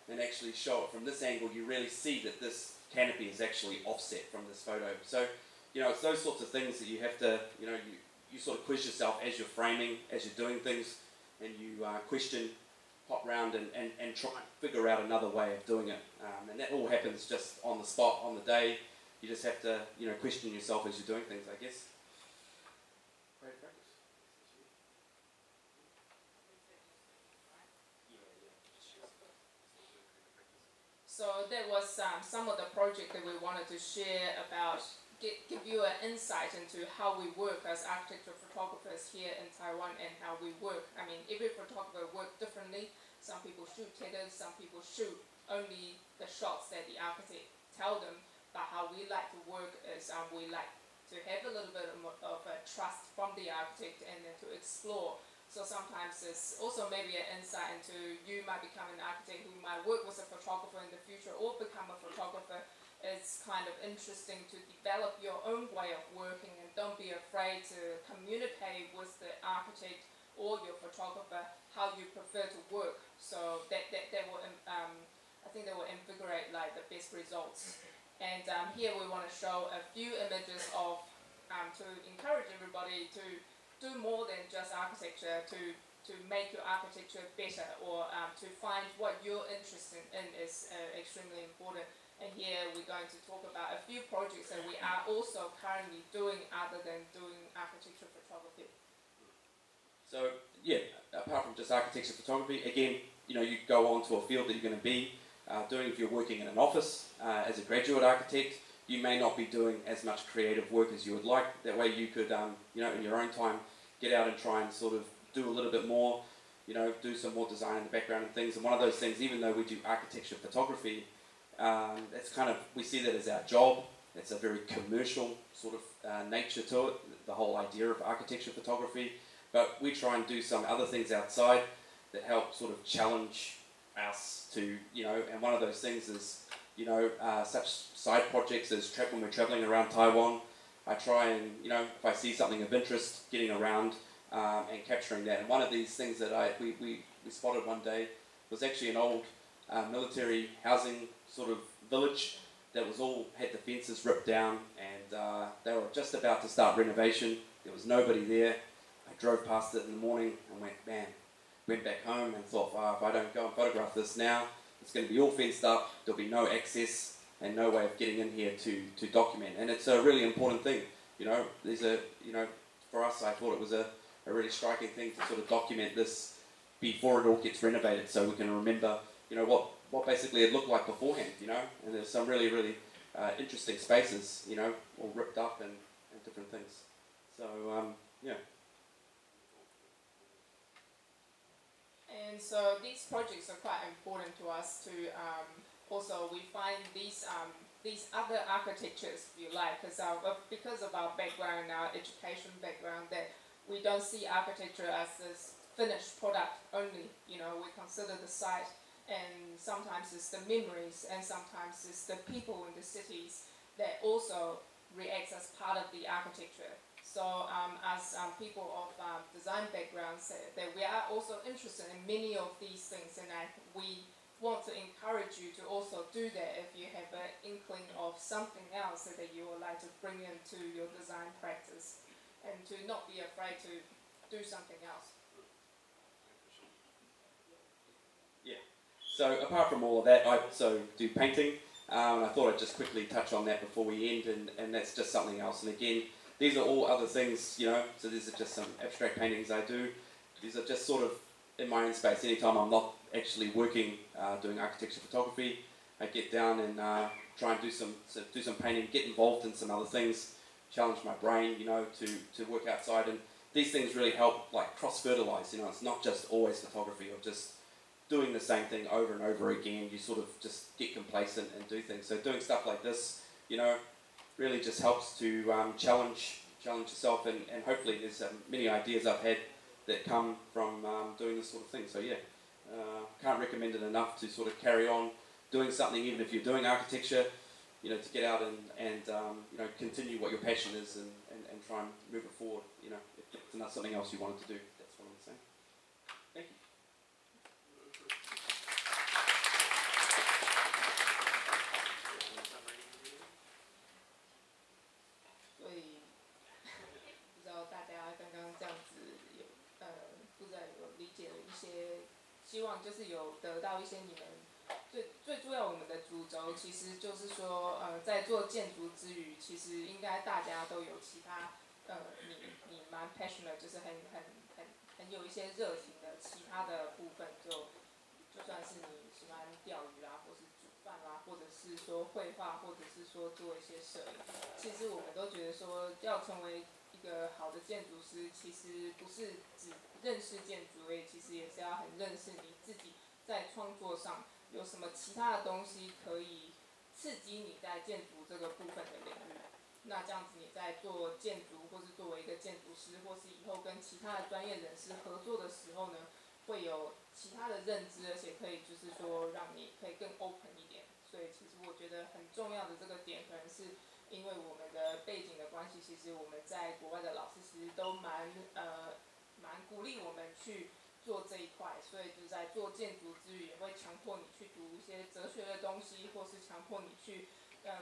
and actually show it from this angle. You really see that this canopy is actually offset from this photo. So, you know, it's those sorts of things that you have to, you know, you sort of quiz yourself as you're framing, as you're doing things, and you question, hop round and try and figure out another way of doing it. And that all happens just on the spot, on the day. You just have to, you know, question yourself as you're doing things, I guess. Great practice. So that was some of the project that we wanted to share about, give you an insight into how we work as architectural photographers here in Taiwan and how we work. I mean, every photographer works differently. Some people shoot headers, some people shoot only the shots that the architect tell them. But how we like to work is we like to have a little bit of a trust from the architect and then to explore. So sometimes it's also maybe an insight into you might become an architect who might work with a photographer in the future or become a photographer. It's kind of interesting to develop your own way of working and don't be afraid to communicate with the architect or your photographer how you prefer to work. So that will, I think that will invigorate like the best results. And here we want to show a few images of, to encourage everybody to do more than just architecture, to make your architecture better, or to find what you're interested in is extremely important. And here we're going to talk about a few projects that we are also currently doing other than doing architecture photography. So yeah, apart from just architecture photography, again, you know, you go on to a field that you're going to be doing. If you're working in an office as a graduate architect, you may not be doing as much creative work as you would like. That way you could, you know, in your own time, get out and try and sort of do a little bit more, you know, do some more design in the background and things. And one of those things, even though we do architecture photography, it's kind of, we see that as our job. It's a very commercial sort of nature to it, the whole idea of architecture photography. But we try and do some other things outside that help sort of challenge us to, you know, and one of those things is, you know, such side projects as when we're traveling around Taiwan, I try and, you know, if I see something of interest, getting around and capturing that. And one of these things that we spotted one day was actually an old military housing sort of village that was all, had the fences ripped down, and they were just about to start renovation. There was nobody there. I drove past it in the morning and went, man, went back home and thought, oh, if I don't go and photograph this now, it's going to be all fenced up, there'll be no access and no way of getting in here to document. And it's a really important thing, you know, there's a, you know, for us I thought it was a really striking thing to sort of document this before it all gets renovated, so we can remember, you know, what basically it looked like beforehand, you know, and there's some really, really interesting spaces, you know, all ripped up and different things. So, yeah. And so these projects are quite important to us to also we find these other architectures, if you like, because of our background, our education background, that we don't see architecture as this finished product only. You know, we consider the site, and sometimes it's the memories, and sometimes it's the people in the cities that also react as part of the architecture. So as people of design backgrounds, that we are also interested in many of these things, and we want to encourage you to also do that if you have an inkling of something else that you would like to bring into your design practice, and to not be afraid to do something else. Yeah. So apart from all of that, I also do painting. I thought I'd just quickly touch on that before we end, and that's just something else. And again, these are all other things, you know, so these are just some abstract paintings I do. These are just sort of in my own space. Anytime I'm not actually working, doing architecture photography, I get down and try and do some painting, get involved in some other things, challenge my brain, you know, to work outside. And these things really help, like, cross-fertilize, you know, it's not just always photography or just doing the same thing over and over again. You sort of just get complacent and do things. So doing stuff like this, you know, really just helps to challenge yourself, and hopefully there's many ideas I've had that come from doing this sort of thing. So yeah, can't recommend it enough to sort of carry on doing something, even if you're doing architecture, you know, to get out and you know, continue what your passion is and try and move it forward, you know, if it's not something else you wanted to do. That's what I'm saying. Thank you.解了一些，希望就是有得到一些你们最主要我们的主轴，其实就是说，在做建筑之余，其实应该大家都有其他，你蛮 passionate， 就是很有一些热情的其他的部分，就算是你喜欢钓鱼啦，或是煮饭啦，或者是说绘画，或者是说做一些摄影，其实我们都觉得说要成为一个好的建筑师，其实不是只认识建筑而已，其实也是要很认识你自己在创作上有什么其他的东西可以刺激你在建筑这个部分的领域。那这样子你在做建筑，或是作为一个建筑师，或是以后跟其他的专业人士合作的时候呢，会有其他的认知，而且可以就是说让你可以更 open 一点。所以其实我觉得很重要的这个点，可能是因为我们的背景的关系，其实我们在国外的老师其实都蛮鼓励我们去做这一块，所以就在做建筑之余，也会强迫你去读一些哲学的东西，或是强迫你去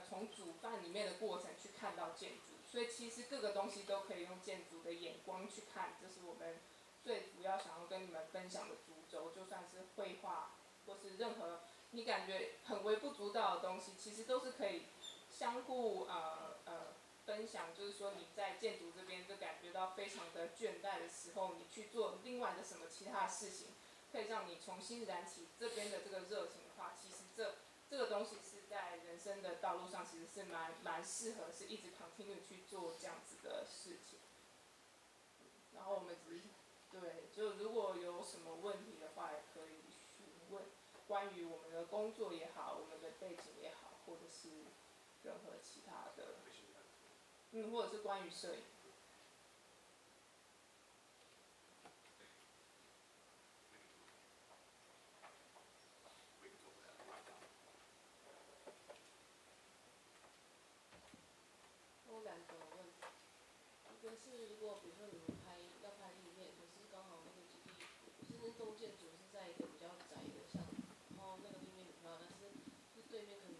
从煮饭里面的过程去看到建筑。所以其实各个东西都可以用建筑的眼光去看，这是我们最主要想要跟你们分享的主轴。就算是绘画，或是任何你感觉很微不足道的东西，其实都是可以相互分享。就是说你在建筑这边就感觉到非常的倦怠的时候，你去做另外的什么其他的事情，可以让你重新燃起这边的这个热情的话，其实这个东西是在人生的道路上其实是蛮适合，是一直 continue 去做这样子的事情。然后我们只是对，就如果有什么问题的话，也可以询问关于我们的工作也好，我们的背景也好，或者是任何其他的，或者是关于摄影。我有2个问题，一个是如果比如说你们要拍立面，可是刚好那个基地就是那栋建筑是在一个比较窄的巷子，然后那个立面很漂亮，但是就是对面可能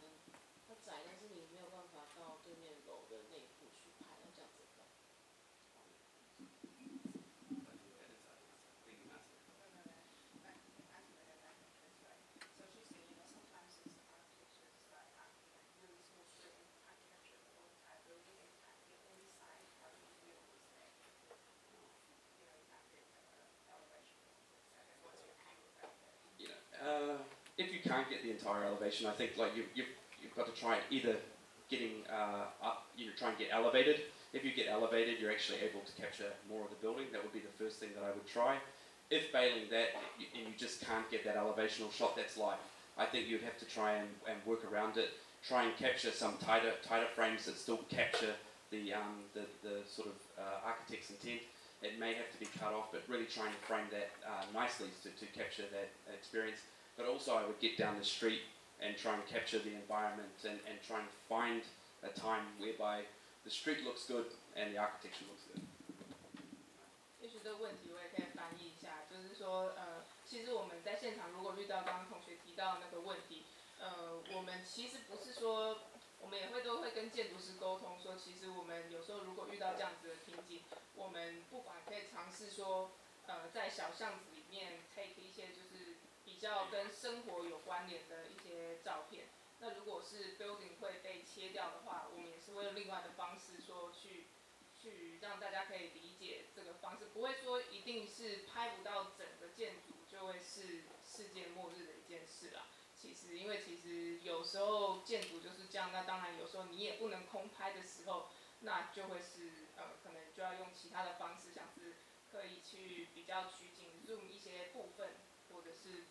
它窄，但是你没有办法到对面楼的内部去拍，那这样子办。If you can't get the entire elevation, I think like you've got to try either getting up, try and get elevated. If you get elevated, you're actually able to capture more of the building. That would be the first thing that I would try. If failing that, and you just can't get that elevational shot, that's life. I think you'd have to try and work around it. Try and capture some tighter frames that still capture the sort of architect's intent. It may have to be cut off, but really try and frame that nicely to capture that experience. But also I would get down the street and try and capture the environment and try and find a time whereby the street looks good and the architecture looks good. 也许这个问题我也可以翻译一下，就是说，其实我们在现场如果遇到刚刚同学提到那个问题，我们其实不是说，我们也都会跟建筑师沟通说，其实我们有时候如果遇到这样子的瓶颈，我们不妨可以尝试说，在小巷子里面 take 一些就是比较跟生活有关联的一些照片。那如果是 building 会被切掉的话，我们也是会用另外的方式说去让大家可以理解这个方式，不会说一定是拍不到整个建筑就会是世界末日的一件事啦。因为其实有时候建筑就是这样，那当然有时候你也不能空拍的时候，那就会是可能就要用其他的方式，像是可以去比较取景 zoom 一些部分，或者是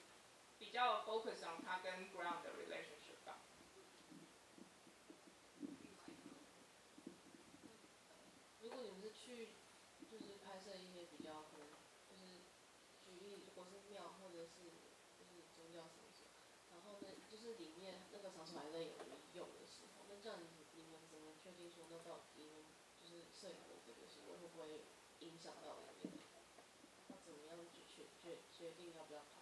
比较 focus on 它跟 ground 的 relationship 吧。如果你们是去就是拍摄一些比较可能就是举例，如果是庙或者是就是宗教场所，然后呢就是里面那个场所还在有人用的时候，那这样你们怎么确定说那到底你们就是摄影的这个行为会不会影响到里面？然后怎么样去决定要不要拍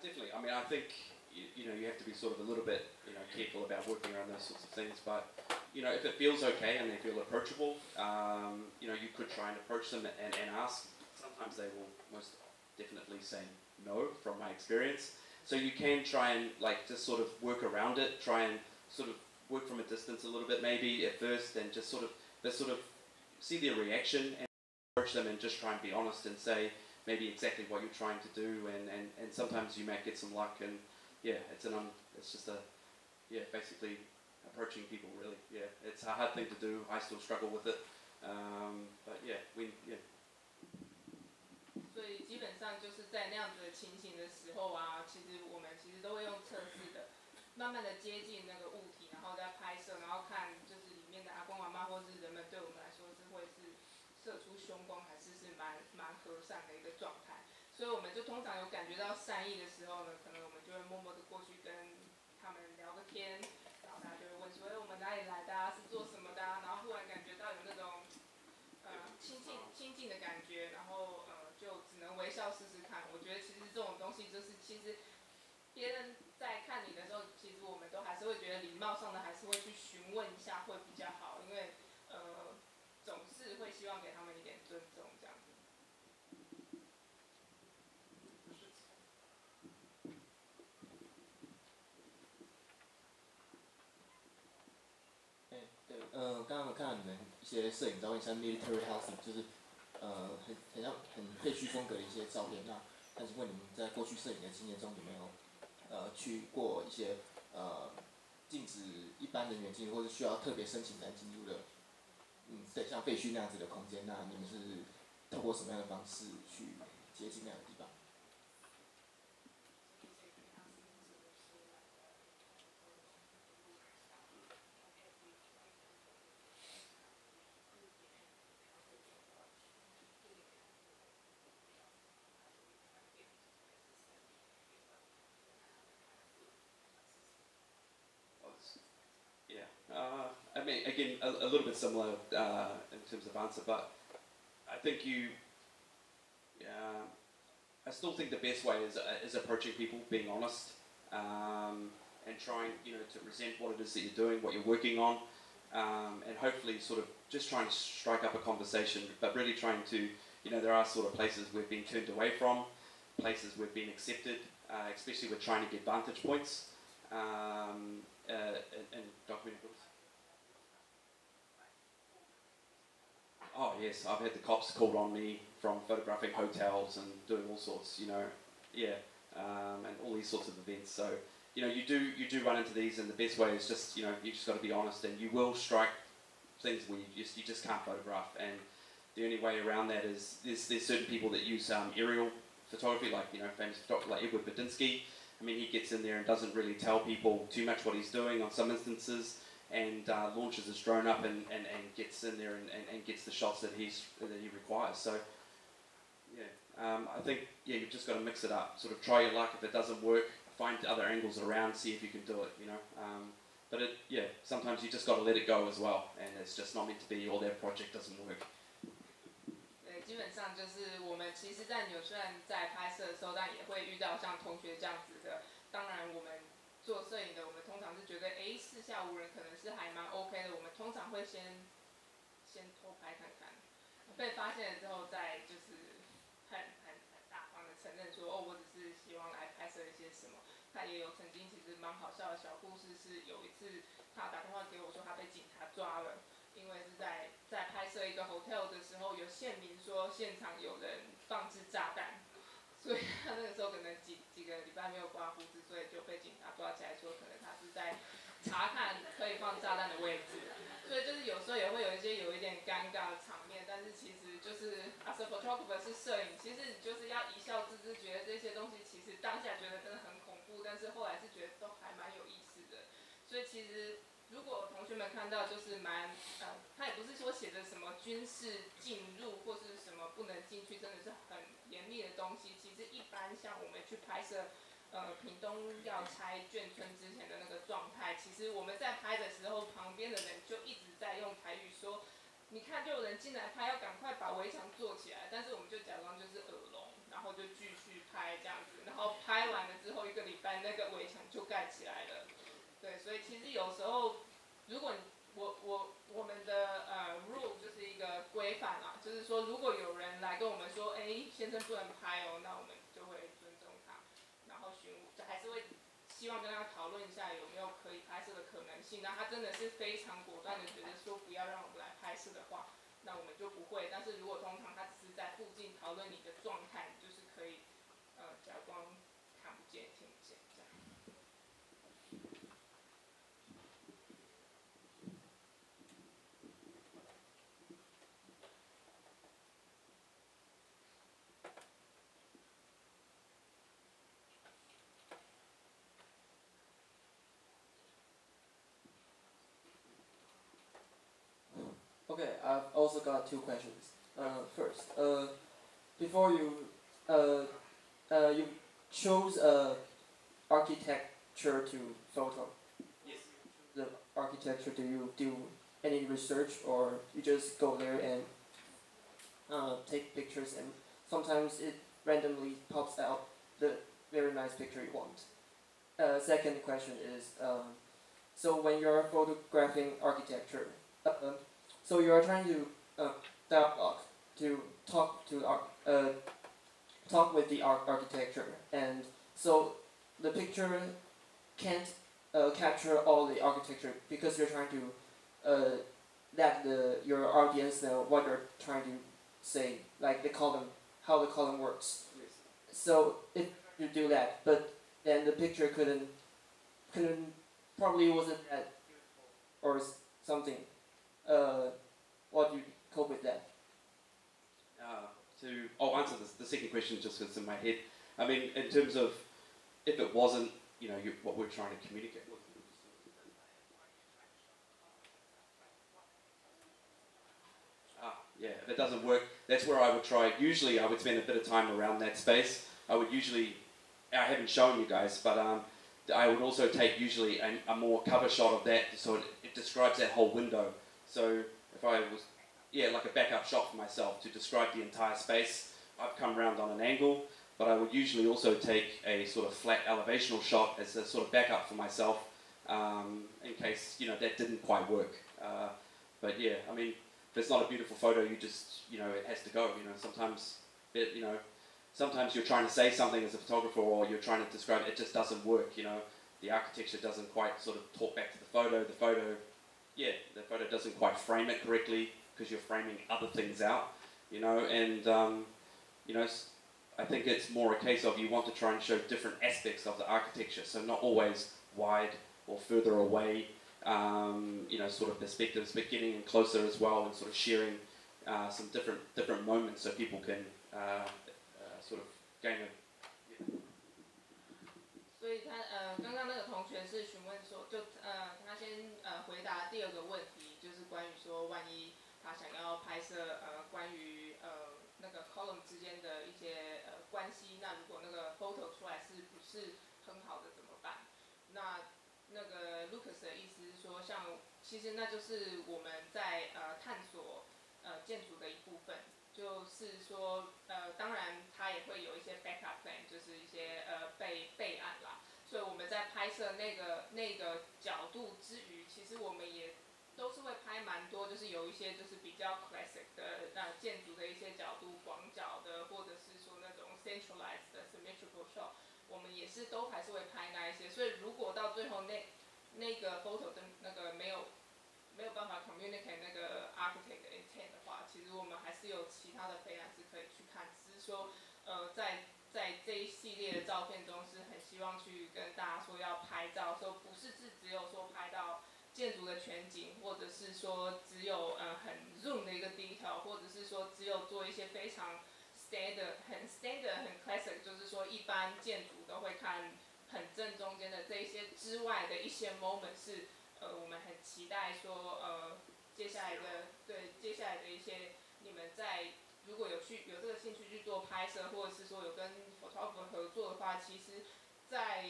？Definitely. I mean, I think you have to be sort of a little bit careful about working around those sorts of things. But if it feels okay and they feel approachable, you could try and approach them and ask. Sometimes they will most definitely say no, from my experience. So you can try and just sort of work around it. Try and sort of work from a distance a little bit maybe at first, and just sort of see their reaction and approach them and just try and be honest and say maybe exactly what you're trying to do, and sometimes you might get some luck, and it's just basically approaching people really. Yeah, it's a hard thing to do. I still struggle with it, but yeah. 所以基本上就是在那样子的情形的时候啊，我们其实都会用测试的，慢慢的接近那个物体，然后再拍摄，然后看就是里面的阿公阿嬷或是人们对我们来说是会是射出凶光，还是蛮和善的一个状态。所以我们就通常有感觉到善意的时候呢，可能我们就会默默的过去跟他们聊个天，然后大家就会问说，我们哪里来的啊，是做什么的啊？然后忽然感觉到有那种亲近的感觉，然后就只能微笑试试看。我觉得其实这种东西就是其实别人在看你的时候，其实我们都还是会觉得礼貌上的还是会去询问一下会比较好，因为总是会希望给他们一点尊重这样子。刚刚看到你们一些摄影照片，像 military housing， 就是很废墟风格的一些照片。那想请问你们在过去摄影的经验中有没有去过一些禁止一般人员进入，或者需要特别申请才能进入的，对，像废墟那样子的空间？那你们是透过什么样的方式去接近那样的地方？I mean, again, a little bit similar in terms of answer, but I think I still think the best way is approaching people, being honest, and trying, to present what it is that you're doing, what you're working on, and hopefully sort of just trying to strike up a conversation, but really trying to, there are sort of places we've been turned away from, places we've been accepted, especially with trying to get vantage points in documentary. Oh yes, I've had the cops called on me from photographing hotels and doing all sorts, and all these sorts of events. So, you do run into these, and the best way is just, you just got to be honest, and you will strike things where you just can't photograph. And the only way around that is there's certain people that use aerial photography, like famous photographer like Edward Badinsky. I mean, he gets in there and doesn't really tell people too much what he's doing on some instances, and launches his drone up and gets in there and gets the shots that he requires. So, I think, you've just got to mix it up. Sort of try your luck. If it doesn't work, find other angles around, see if you can do it, But sometimes you just got to let it go as well, and it's just not meant to be, or that project doesn't work. 基本上就是我们其实，在纽西兰在拍摄的时候，但也会遇到像同学这样子的。当然，我们做摄影的，我们通常是觉得，四下无人可能是还蛮 OK 的。我们通常会先偷拍看看，被发现了之后，再就是很大方的承认说，我只是希望来拍摄一些什么。他也有曾经其实蛮好笑的小故事，是有一次他打电话给我说他被警察抓了。因为是在拍摄一个 hotel 的时候，有县民说现场有人放置炸弹，所以他那个时候可能几个礼拜没有刮胡子，所以就被警察抓起来说，可能他是在查看可以放炸弹的位置。所以就是有时候也会有一点尴尬的场面，但是其实就是 as a photographer 是摄影，其实你就是要一笑置之，觉得这些东西其实当下觉得真的很恐怖，但是后来是觉得都还蛮有意思的。所以其实。如果同学们看到就是他也不是说写的什么军事进入或是什么不能进去，真的是很严厉的东西。其实一般像我们去拍摄，屏东要拆眷村之前的那个状态，其实我们在拍的时候，旁边的人就一直在用台语说，你看就有人进来拍，要赶快把围墙做起来。但是我们就假装就是耳聋，然后就继续拍这样子，然后拍完了之后1个礼拜，那个围墙就盖起来了。对，所以其实有时候，如果我们的rule 就是一个规范啦，就是说如果有人来跟我们说，先生不能拍哦，那我们就会尊重他，然后还是会希望跟他讨论一下有没有可以拍摄的可能性。那他真的是非常果断的觉得说不要让我们来拍摄的话，那我们就不会。但是如果通常他只是在附近讨论你的状态，就是可以假装看不见听不见这样。Okay, I've also got 2 questions. First, before you chose architecture to photo. Yes. The architecture, do you do any research, or you just go there and take pictures, and sometimes it randomly pops out the very nice picture you want? Second question is, so when you're photographing architecture, so you are trying to dialogue, to talk with the architecture, and so the picture can't capture all the architecture because you're trying to let your audience know what you're trying to say, like the column, how the column works. So if you do that, but then the picture couldn't probably wasn't that or something. What do you cope with that? I'll answer the second question just because it's in my head. I mean, in terms of if it wasn't, what we're trying to communicate. Yeah, if it doesn't work, that's where I would try. Usually I would spend a bit of time around that space. I haven't shown you guys, but I would also take usually a more cover shot of that, so it describes that whole window. So if I was, like a backup shot for myself to describe the entire space, I've come around on an angle, but I would usually also take a sort of flat elevational shot as a sort of backup for myself, in case, that didn't quite work. But yeah, I mean, if it's not a beautiful photo, you just, it has to go. Sometimes you're trying to say something as a photographer, or you're trying to describe it, it just doesn't work. The architecture doesn't quite sort of talk back to the photo. The photo doesn't quite frame it correctly because you're framing other things out. I think it's more a case of you want to try and show different aspects of the architecture, so not always wide or further away. Sort of perspectives, but getting in closer as well, and sort of sharing some different moments so people can sort of gain a. 所以他刚刚那个同学是询问说，他先回答第二个问题，就是关于说，万一他想要拍摄关于那个 column 之间的一些关系，那如果那个 photo 出来是不是很好的怎么办？那个 Lucas 的意思是说，其实那就是我们在探索建筑的一部分，就是说当然它也会有一些 backup plan， 就是一些备案啦。所以我们在拍摄那个角度之余，其实我们也都是会拍蛮多，就是有一些就是比较 classic 的建筑的一些角度，广角的，或者是说那种 centralized 的 symmetrical shot。我们也是都还是会拍那一些，所以如果到最后那个 photo 跟那个没有办法 communicate 那个 architect 的 intent 的话，其实我们还是有其他的备案是可以去看，只是说在这一系列的照片中是很希望去跟大家说要拍照，说不是只有说拍到建筑的全景，或者是说只有很 zoom 的一个 detail， 或者是说只有做一些非常很 standard 很 classic， 就是说一般建筑都会看很正中间的这一些之外的一些 moment 是我们很期待说接下来的一些你们在如果有这个兴趣去做拍摄，或者是说有跟 photographer 合作的话，其实在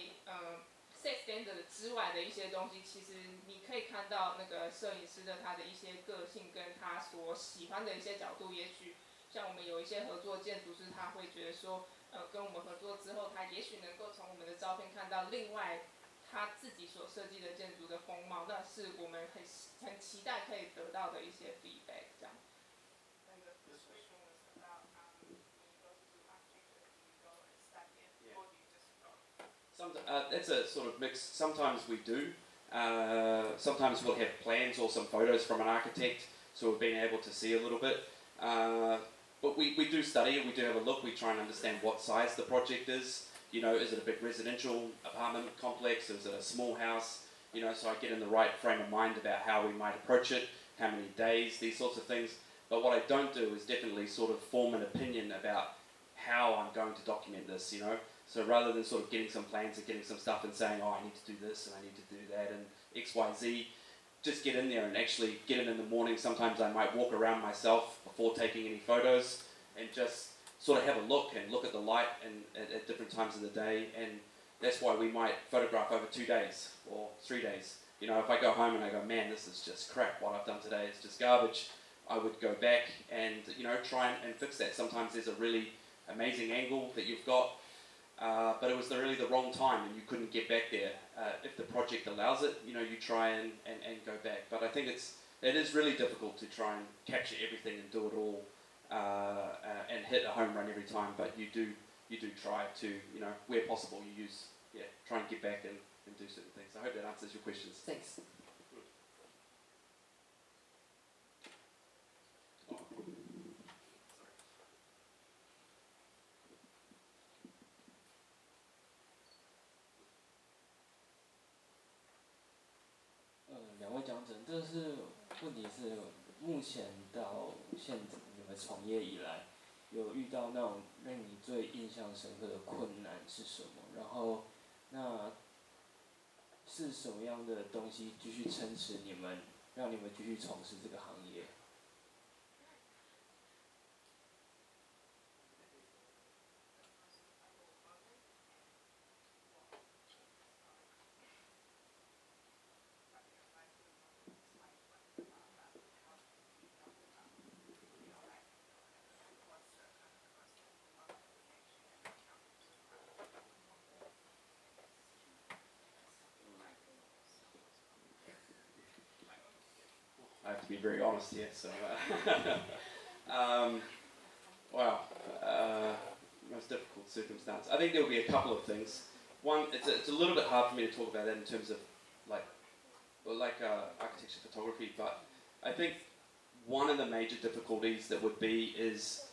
set standard 之外的一些东西，其实你可以看到那个摄影师的他的一些个性跟他所喜欢的一些角度，也许。像我们有一些合作建筑师，他会觉得说，跟我们合作之后，他也许能够从我们的照片看到另外他自己所设计的建筑的风貌，那是我们很期待可以得到的一些 feedback， 这样。That's a sort of mix. Sometimes we do. Sometimes we'll have plans or some photos from an architect, so we've been able to see a little bit. But we do study it, we do have a look, we try and understand what size the project is. Is it a big residential apartment complex, is it a small house? So I get in the right frame of mind about how we might approach it, how many days, these sorts of things. But what I don't do is definitely sort of form an opinion about how I'm going to document this, So rather than sort of getting some plans and getting some stuff and saying, oh, I need to do this and I need to do that and X, Y, Z, just get in there and actually get it in the morning. Sometimes I might walk around myself before taking any photos and just sort of have a look and look at the light and at different times of the day. And that's why we might photograph over 2 days or 3 days. If I go home and I go, man, this is just crap, what I've done today is just garbage, I would go back and, try and fix that. Sometimes there's a really amazing angle that you've got, but it was really the wrong time and you couldn't get back there. If the project allows it, you try and go back. But I think it is really difficult to try and capture everything and do it all and hit a home run every time. But you do try to, where possible, you try and get back and do certain things. I hope that answers your questions. Thanks. 就是问题是，目前到现在你们从业以来，有遇到那种让你最印象深刻的困难是什么？然后，那是什么样的东西继续撑持你们，让你们继续从事这个行业？ I have to be very honest here, so wow, most difficult circumstance. I think there will be a couple of things. One, it's a little bit hard for me to talk about that in terms of like architecture photography, but I think one of the major difficulties that would be is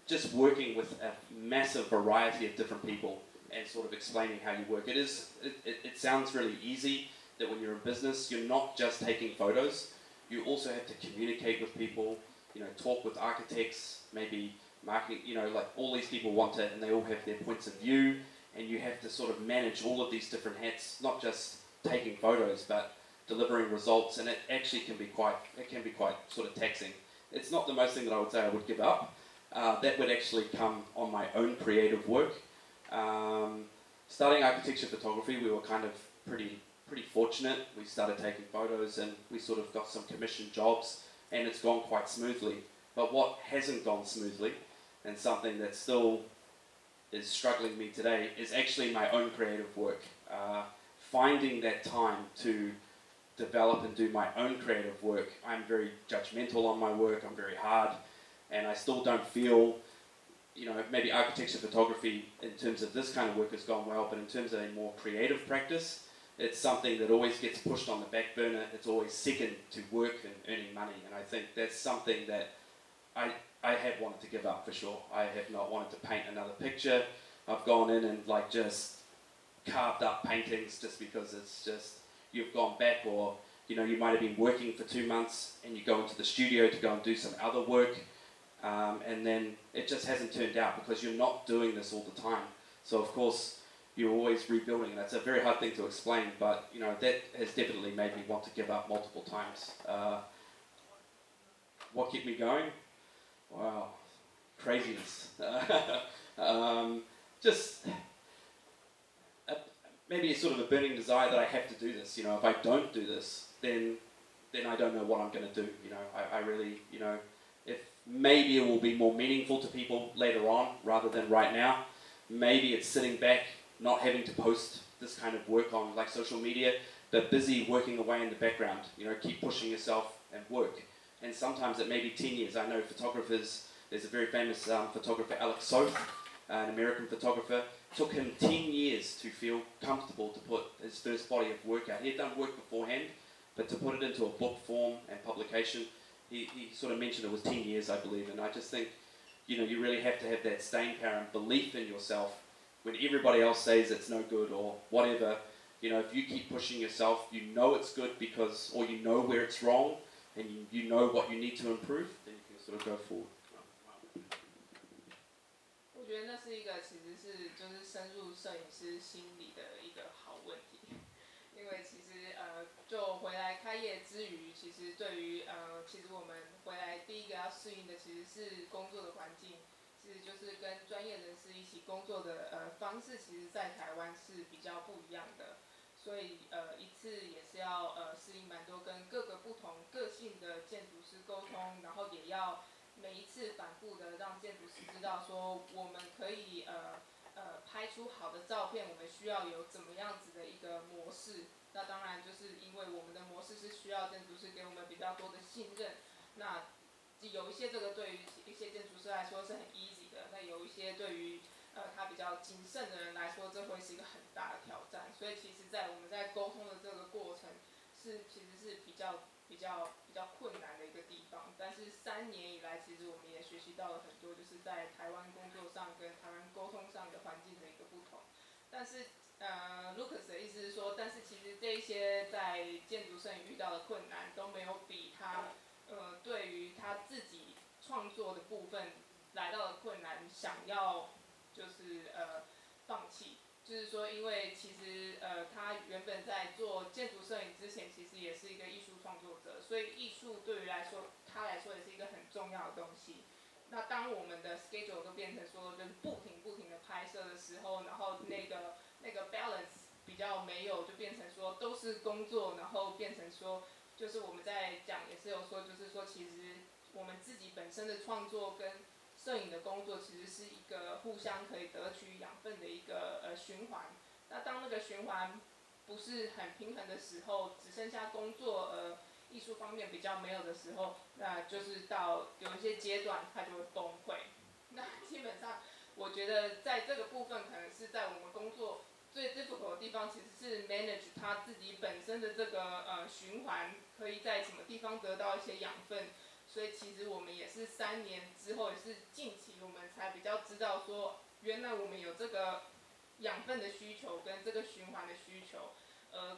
just working with a massive variety of different people and sort of explaining how you work. It sounds really easy that when you're in business, you're not just taking photos. You also have to communicate with people, you know, talk with architects, maybe marketing, you know, like all these people want it and they all have their points of view, and you have to sort of manage all of these different hats, not just taking photos, but delivering results, and it actually can be quite sort of taxing. It's not the most thing that I would say I would give up. That would actually come on my own creative work. Starting architecture photography, we were kind of pretty fortunate. We started taking photos and we sort of got some commission jobs, and it's gone quite smoothly. But what hasn't gone smoothly, and something that still is struggling me today, is actually my own creative work. Finding that time to develop and do my own creative work. I'm very judgmental on my work, I'm very hard, and I still don't feel, you know, maybe architecture photography in terms of this kind of work has gone well, but in terms of a more creative practice, it's something that always gets pushed on the back burner. It's always second to work and earning money, and I think that's something that I have wanted to give up for sure. I have not wanted to paint another picture. I've gone in and like just carved up paintings just because it's just, you've gone back, or you know, you might have been working for 2 months and you go into the studio to go and do some other work, and then it just hasn't turned out because you're not doing this all the time. So of course you're always rebuilding, and that's a very hard thing to explain, but you know, that has definitely made me want to give up multiple times. What kept me going? Wow, craziness. Just maybe it's sort of a burning desire that I have to do this. You know, if I don't do this, then I don't know what I'm going to do. You know, I really, you know, if maybe it will be more meaningful to people later on rather than right now. Maybe it's sitting back, not having to post this kind of work on like social media, but busy working away in the background. You know, keep pushing yourself and work. And sometimes it may be 10 years. I know photographers, there's a very famous photographer, Alex Soth, an American photographer. It took him 10 years to feel comfortable to put his first body of work out. He had done work beforehand, but to put it into a book form and publication, he sort of mentioned it was 10 years, I believe. And I just think, you know, you really have to have that staying power and belief in yourself when everybody else says it's no good or whatever. You know, if you keep pushing yourself, you know it's good because, or you know where it's wrong, and you know what you need to improve, then you can sort of go forward. 我觉得那是一个其实是就是深入摄影师心理的一个好问题，因为其实就回来开业之余，其实对于其实我们回来第一个要适应的其实是工作的环境，其实就是跟专业人士一起工作的方式，其实在台湾是比较不一样的。所以一次也是要适应蛮多跟各个不同个性的建筑师沟通，然后也要每一次反复的让建筑师知道说我们可以拍出好的照片，我们需要有怎么样子的一个模式。那当然就是因为我们的模式是需要建筑师给我们比较多的信任，那有一些这个对于一些建筑师来说是很 easy 的，那有一些对于他比较谨慎的人来说，这会是一个很大的挑战。所以其实，在我们在沟通的这个过程，其实是比较困难的一个地方。但是3年以来，其实我们也学习到了很多，就是在台湾工作上跟台湾沟通上的环境的一个不同。但是 Lucas 的意思是说，但是其实这些在建筑摄影遇到的困难都没有比他对于他自己创作的部分来到的困难想要就是放弃。就是说，因为其实他原本在做建筑摄影之前，其实也是一个艺术创作者，所以艺术对于他来说也是一个很重要的东西。那当我们的 schedule 都变成说就是不停的拍摄的时候，然后那个 balance 比较没有，就变成说都是工作，然后变成说就是我们在讲也是有说，就是说其实我们自己本身的创作跟摄影的工作其实是一个互相可以得取养分的一个循环。那当那个循环不是很平衡的时候，只剩下工作艺术方面比较没有的时候，那就是到有一些阶段它就会崩溃。那基本上我觉得在这个部分可能是在我们工作最 difficult 的地方，其实是 manage 他自己本身的这个循环可以在什么地方得到一些养分。所以其实我们也是3年之后，也是近期我们才比较知道说，原来我们有这个养分的需求跟这个循环的需求，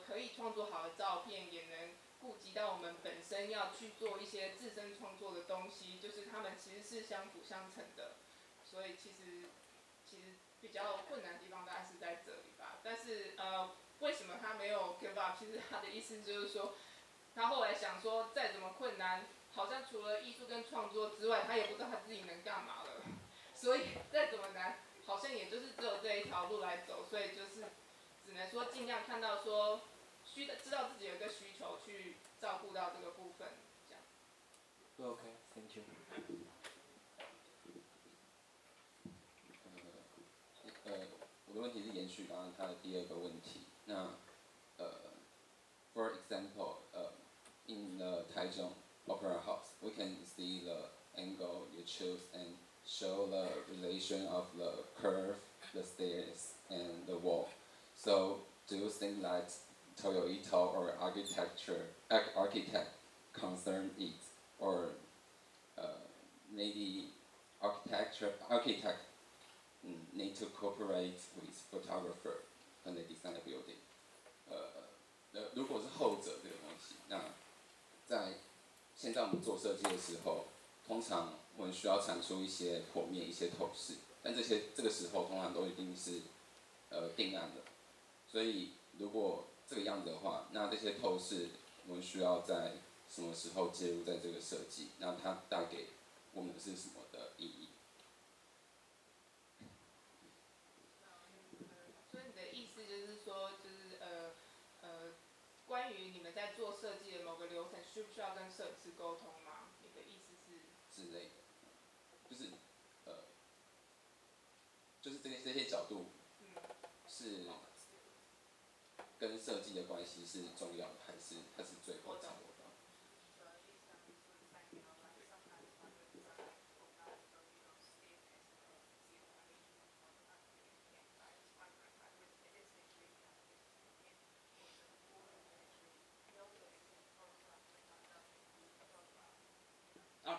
可以创作好的照片，也能顾及到我们本身要去做一些自身创作的东西，就是他们其实是相辅相成的。所以其实比较困难的地方大概是在这里吧。但是为什么他没有 give up？ 其实他的意思就是说，他后来想说，再怎么困难，好像除了艺术跟创作之外，他也不知道他自己能干嘛了。所以再怎么难，好像也就是只有这一条路来走。所以就是只能说尽量看到说，知道自己有一个需求，去照顾到这个部分，这样。OK，Thank you。我的问题是延续刚刚他的第2个问题。那for example, in the Taichung Opera House, we can see the angle you choose and show the relation of the curve, the stairs, and the wall. So, do you think that Toyo Ito or architect concern it, or maybe architect need to cooperate with photographer when they design a building? 如果是后者这个东西，那在现在我们做设计的时候，通常我们需要产出一些剖面、一些透视，但这个时候通常都一定是定案的。所以如果这个样子的话，那这些透视我们需要在什么时候介入在这个设计？那它带给我们是什么的意义？所以你的意思就是说，就是关于你们在做设计的某个流程，需不需要跟摄影师沟通吗？你的意思是？之类的，就是这些角度是跟设计的关系是重要的，还是它是最后掌握的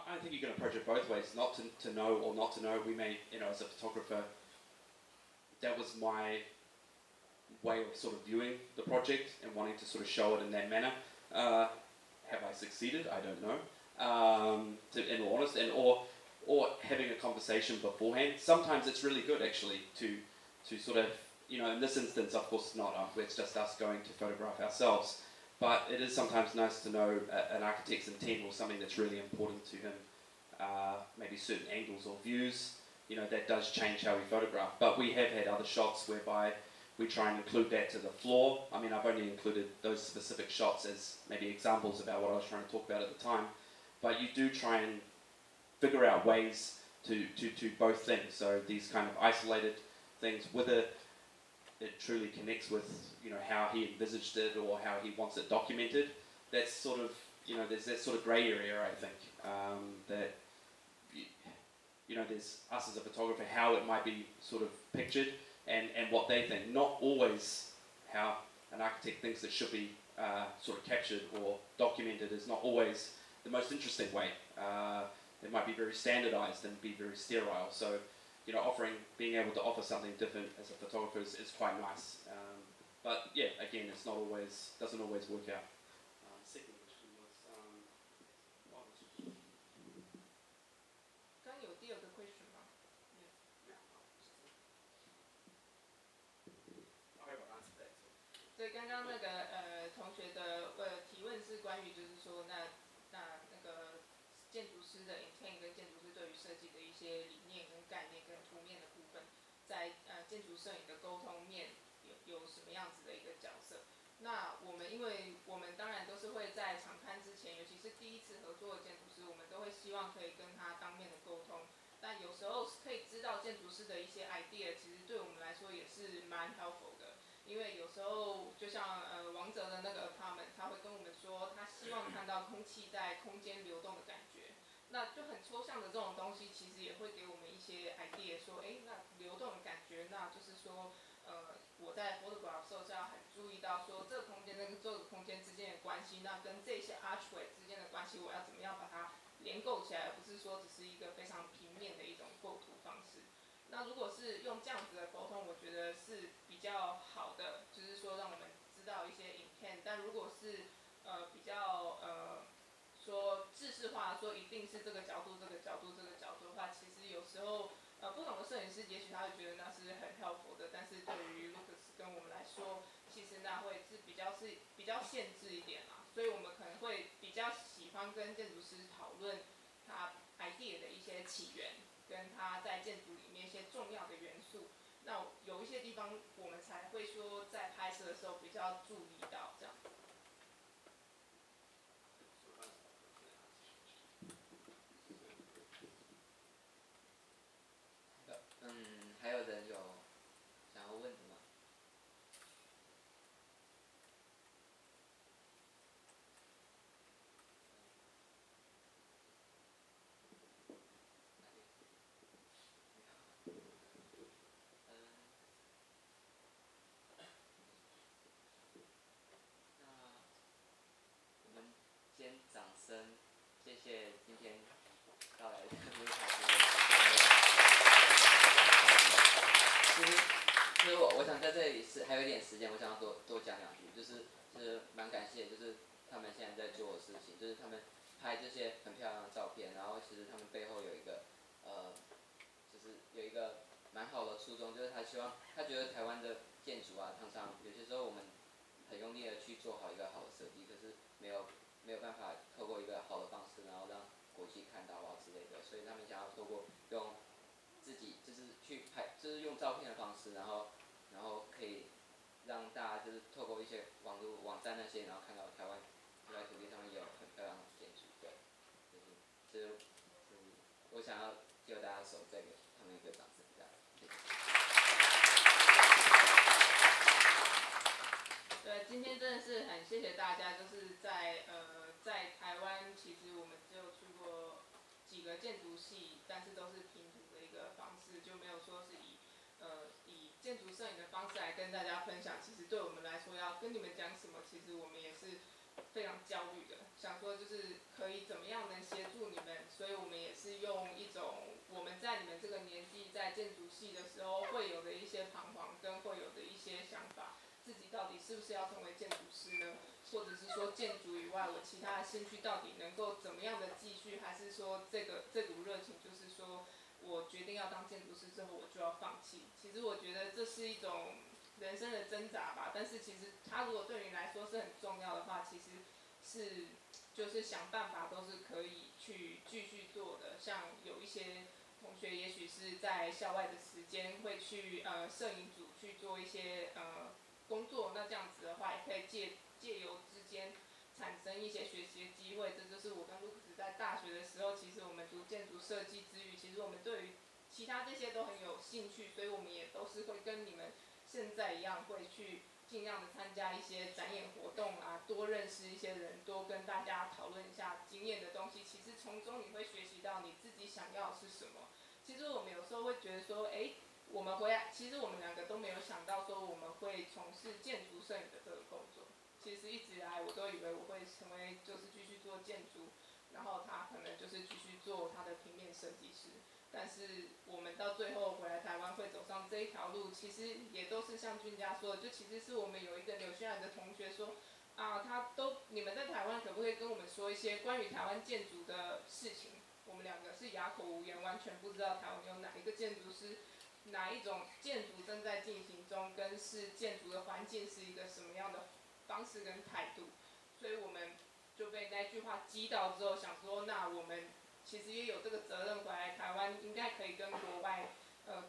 ？I think you can approach it both ways. Not to know or not to know. We may, as a photographer, that was my way of sort of viewing the project and wanting to sort of show it in that manner. Have I succeeded? I don't know. In all honesty, or having a conversation beforehand. Sometimes it's really good actually to sort of, in this instance, of course, not it's just us going to photograph ourselves. But it is sometimes nice to know an architect's intent or something that's really important to him. Maybe certain angles or views, that does change how we photograph. But we have had other shots whereby we try and include that to the floor. I mean, I've only included those specific shots as maybe examples about what I was trying to talk about at the time. But you do try and figure out ways to both things. So these kind of isolated things, whether it truly connects with, how he envisaged it or how he wants it documented. That's sort of, there's that sort of grey area, I think, that, there's us as a photographer, how it might be sort of pictured and what they think. Not always how an architect thinks it should be sort of captured or documented is not always the most interesting way. It might be very standardized and be very sterile. So being able to offer something different as a photographer is quite nice. But yeah, again, doesn't always work out. Second question was, what was it? 刚有第二个 question 吗？ I hope I answered that. 对，刚刚那个同学的提问是关于就是说那个建筑师的 intent 跟建筑师对于设计的一些理念跟概念跟图面的部分，在建筑摄影的沟通面有什么样子的一个角色？那因为我们当然都是会在场刊之前，尤其是第一次合作的建筑师，我们都会希望可以跟他当面的沟通。但有时候可以知道建筑师的一些 idea， 其实对我们来说也是蛮 helpful 的。因为有时候就像王哲的那个 apartment， 他会跟我们说，他希望看到空气在空间流动的感觉。那就很抽象的这种东西，其实也会给我们一些 idea， 说，那流动的感觉，那就是说，我在 photograph 的时候是要很注意到说，这个空间跟这个空间之间的关系，那跟这些 archway 之间的关系，我要怎么样把它连构起来，而不是说只是一个非常平面的一种构图方式。那如果是用这样子的沟通，我觉得是比较好的，就是说让我们知道一些 intent。但如果是比较说制式化，说一定是这个角度、这个角度、这个角度的话，其实有时候不同的摄影师也许他会觉得那是很 helpful 的，但是对于 Lucas 跟我们来说，其实那会是比较限制一点啦。所以我们可能会比较喜欢跟建筑师讨论他 idea 的一些起源，跟他在建筑里面一些重要的元素。那有一些地方我们才会说在拍摄的时候比较注意到这样。还有人有想要问的吗？那我们先掌声，谢谢今天到来的卢卡斯跟其实我想在这里还有一点时间，我想要多讲两句，就是蛮感谢，就是他们现在在做的事情，就是他们拍这些很漂亮的照片，然后其实他们背后有一个就是有一个蛮好的初衷，就是他觉得台湾的建筑啊，常常有些时候我们很用力的去做好一个好的设计，可是没有办法透过一个好的方式，然后让国际看到啊之类的，所以他们想要透过用自己就是去拍，就是用照片的方式，然后可以让大家就是透过一些网络网站那些，然后看到台湾土地上面也有很漂亮的建筑，对，就是我想要借大家手再给他们一个掌声，这样，谢谢。对，今天真的是很谢谢大家，就是在台湾，其实我们只有去过几个建筑系，但是都是拼图的一个方式，就没有说是以建筑摄影的方式来跟大家分享。其实对我们来说，要跟你们讲什么，其实我们也是非常焦虑的，想说就是可以怎么样能协助你们，所以我们也是用一种我们在你们这个年纪在建筑系的时候会有的一些彷徨跟会有的一些想法，自己到底是不是要成为建筑师呢？或者是说建筑以外，我其他的兴趣到底能够怎么样的继续，还是说这股热情就是说我决定要当建筑师之后我就要放弃？其实我觉得这是一种人生的挣扎吧，但是其实它如果对你来说是很重要的话，其实是就是想办法都是可以去继续做的。像有一些同学也许是在校外的时间会去摄影组去做一些工作，那这样子的话也可以借由之间产生一些学习的机会。这就是我跟卢克斯在大学的时候，其实我们读建筑设计之余，其实我们对于其他这些都很有兴趣，所以我们也都是会跟你们现在一样，会去尽量的参加一些展演活动啊，多认识一些人，多跟大家讨论一下经验的东西。其实从中你会学习到你自己想要的是什么。其实我们有时候会觉得说，我们回来，其实我们两个都没有想到说我们会从事建筑摄影的这个工作。其实一直以来我都以为我会成为就是继续做建筑，然后他可能就是继续做他的平面设计师。但是我们到最后回来台湾会走上这一条路，其实也都是像俊佳说的，就其实是我们有一个纽西兰的同学说，你们在台湾可不可以跟我们说一些关于台湾建筑的事情？我们两个是哑口无言，完全不知道台湾有哪一个建筑师，哪一种建筑正在进行中，跟是建筑的环境是一个什么样的方式跟态度，所以我们就被那句话击倒之后，想说，那我们其实也有这个责任回来台湾，应该可以跟国外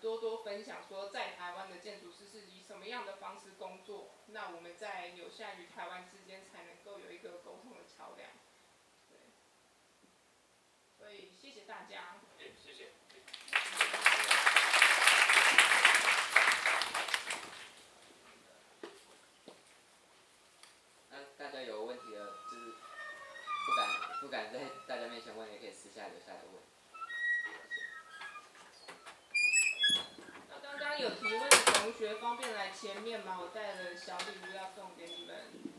多多分享，说在台湾的建筑师是以什么样的方式工作，那我们在纽西兰与台湾之间才能够有一个沟通的桥梁。对，所以谢谢大家。谢谢。那大家有问题的，就是不敢在大家面前问，也可以私下留下来问。那刚刚有提问的同学方便来前面吗？我带了小礼物要送给你们。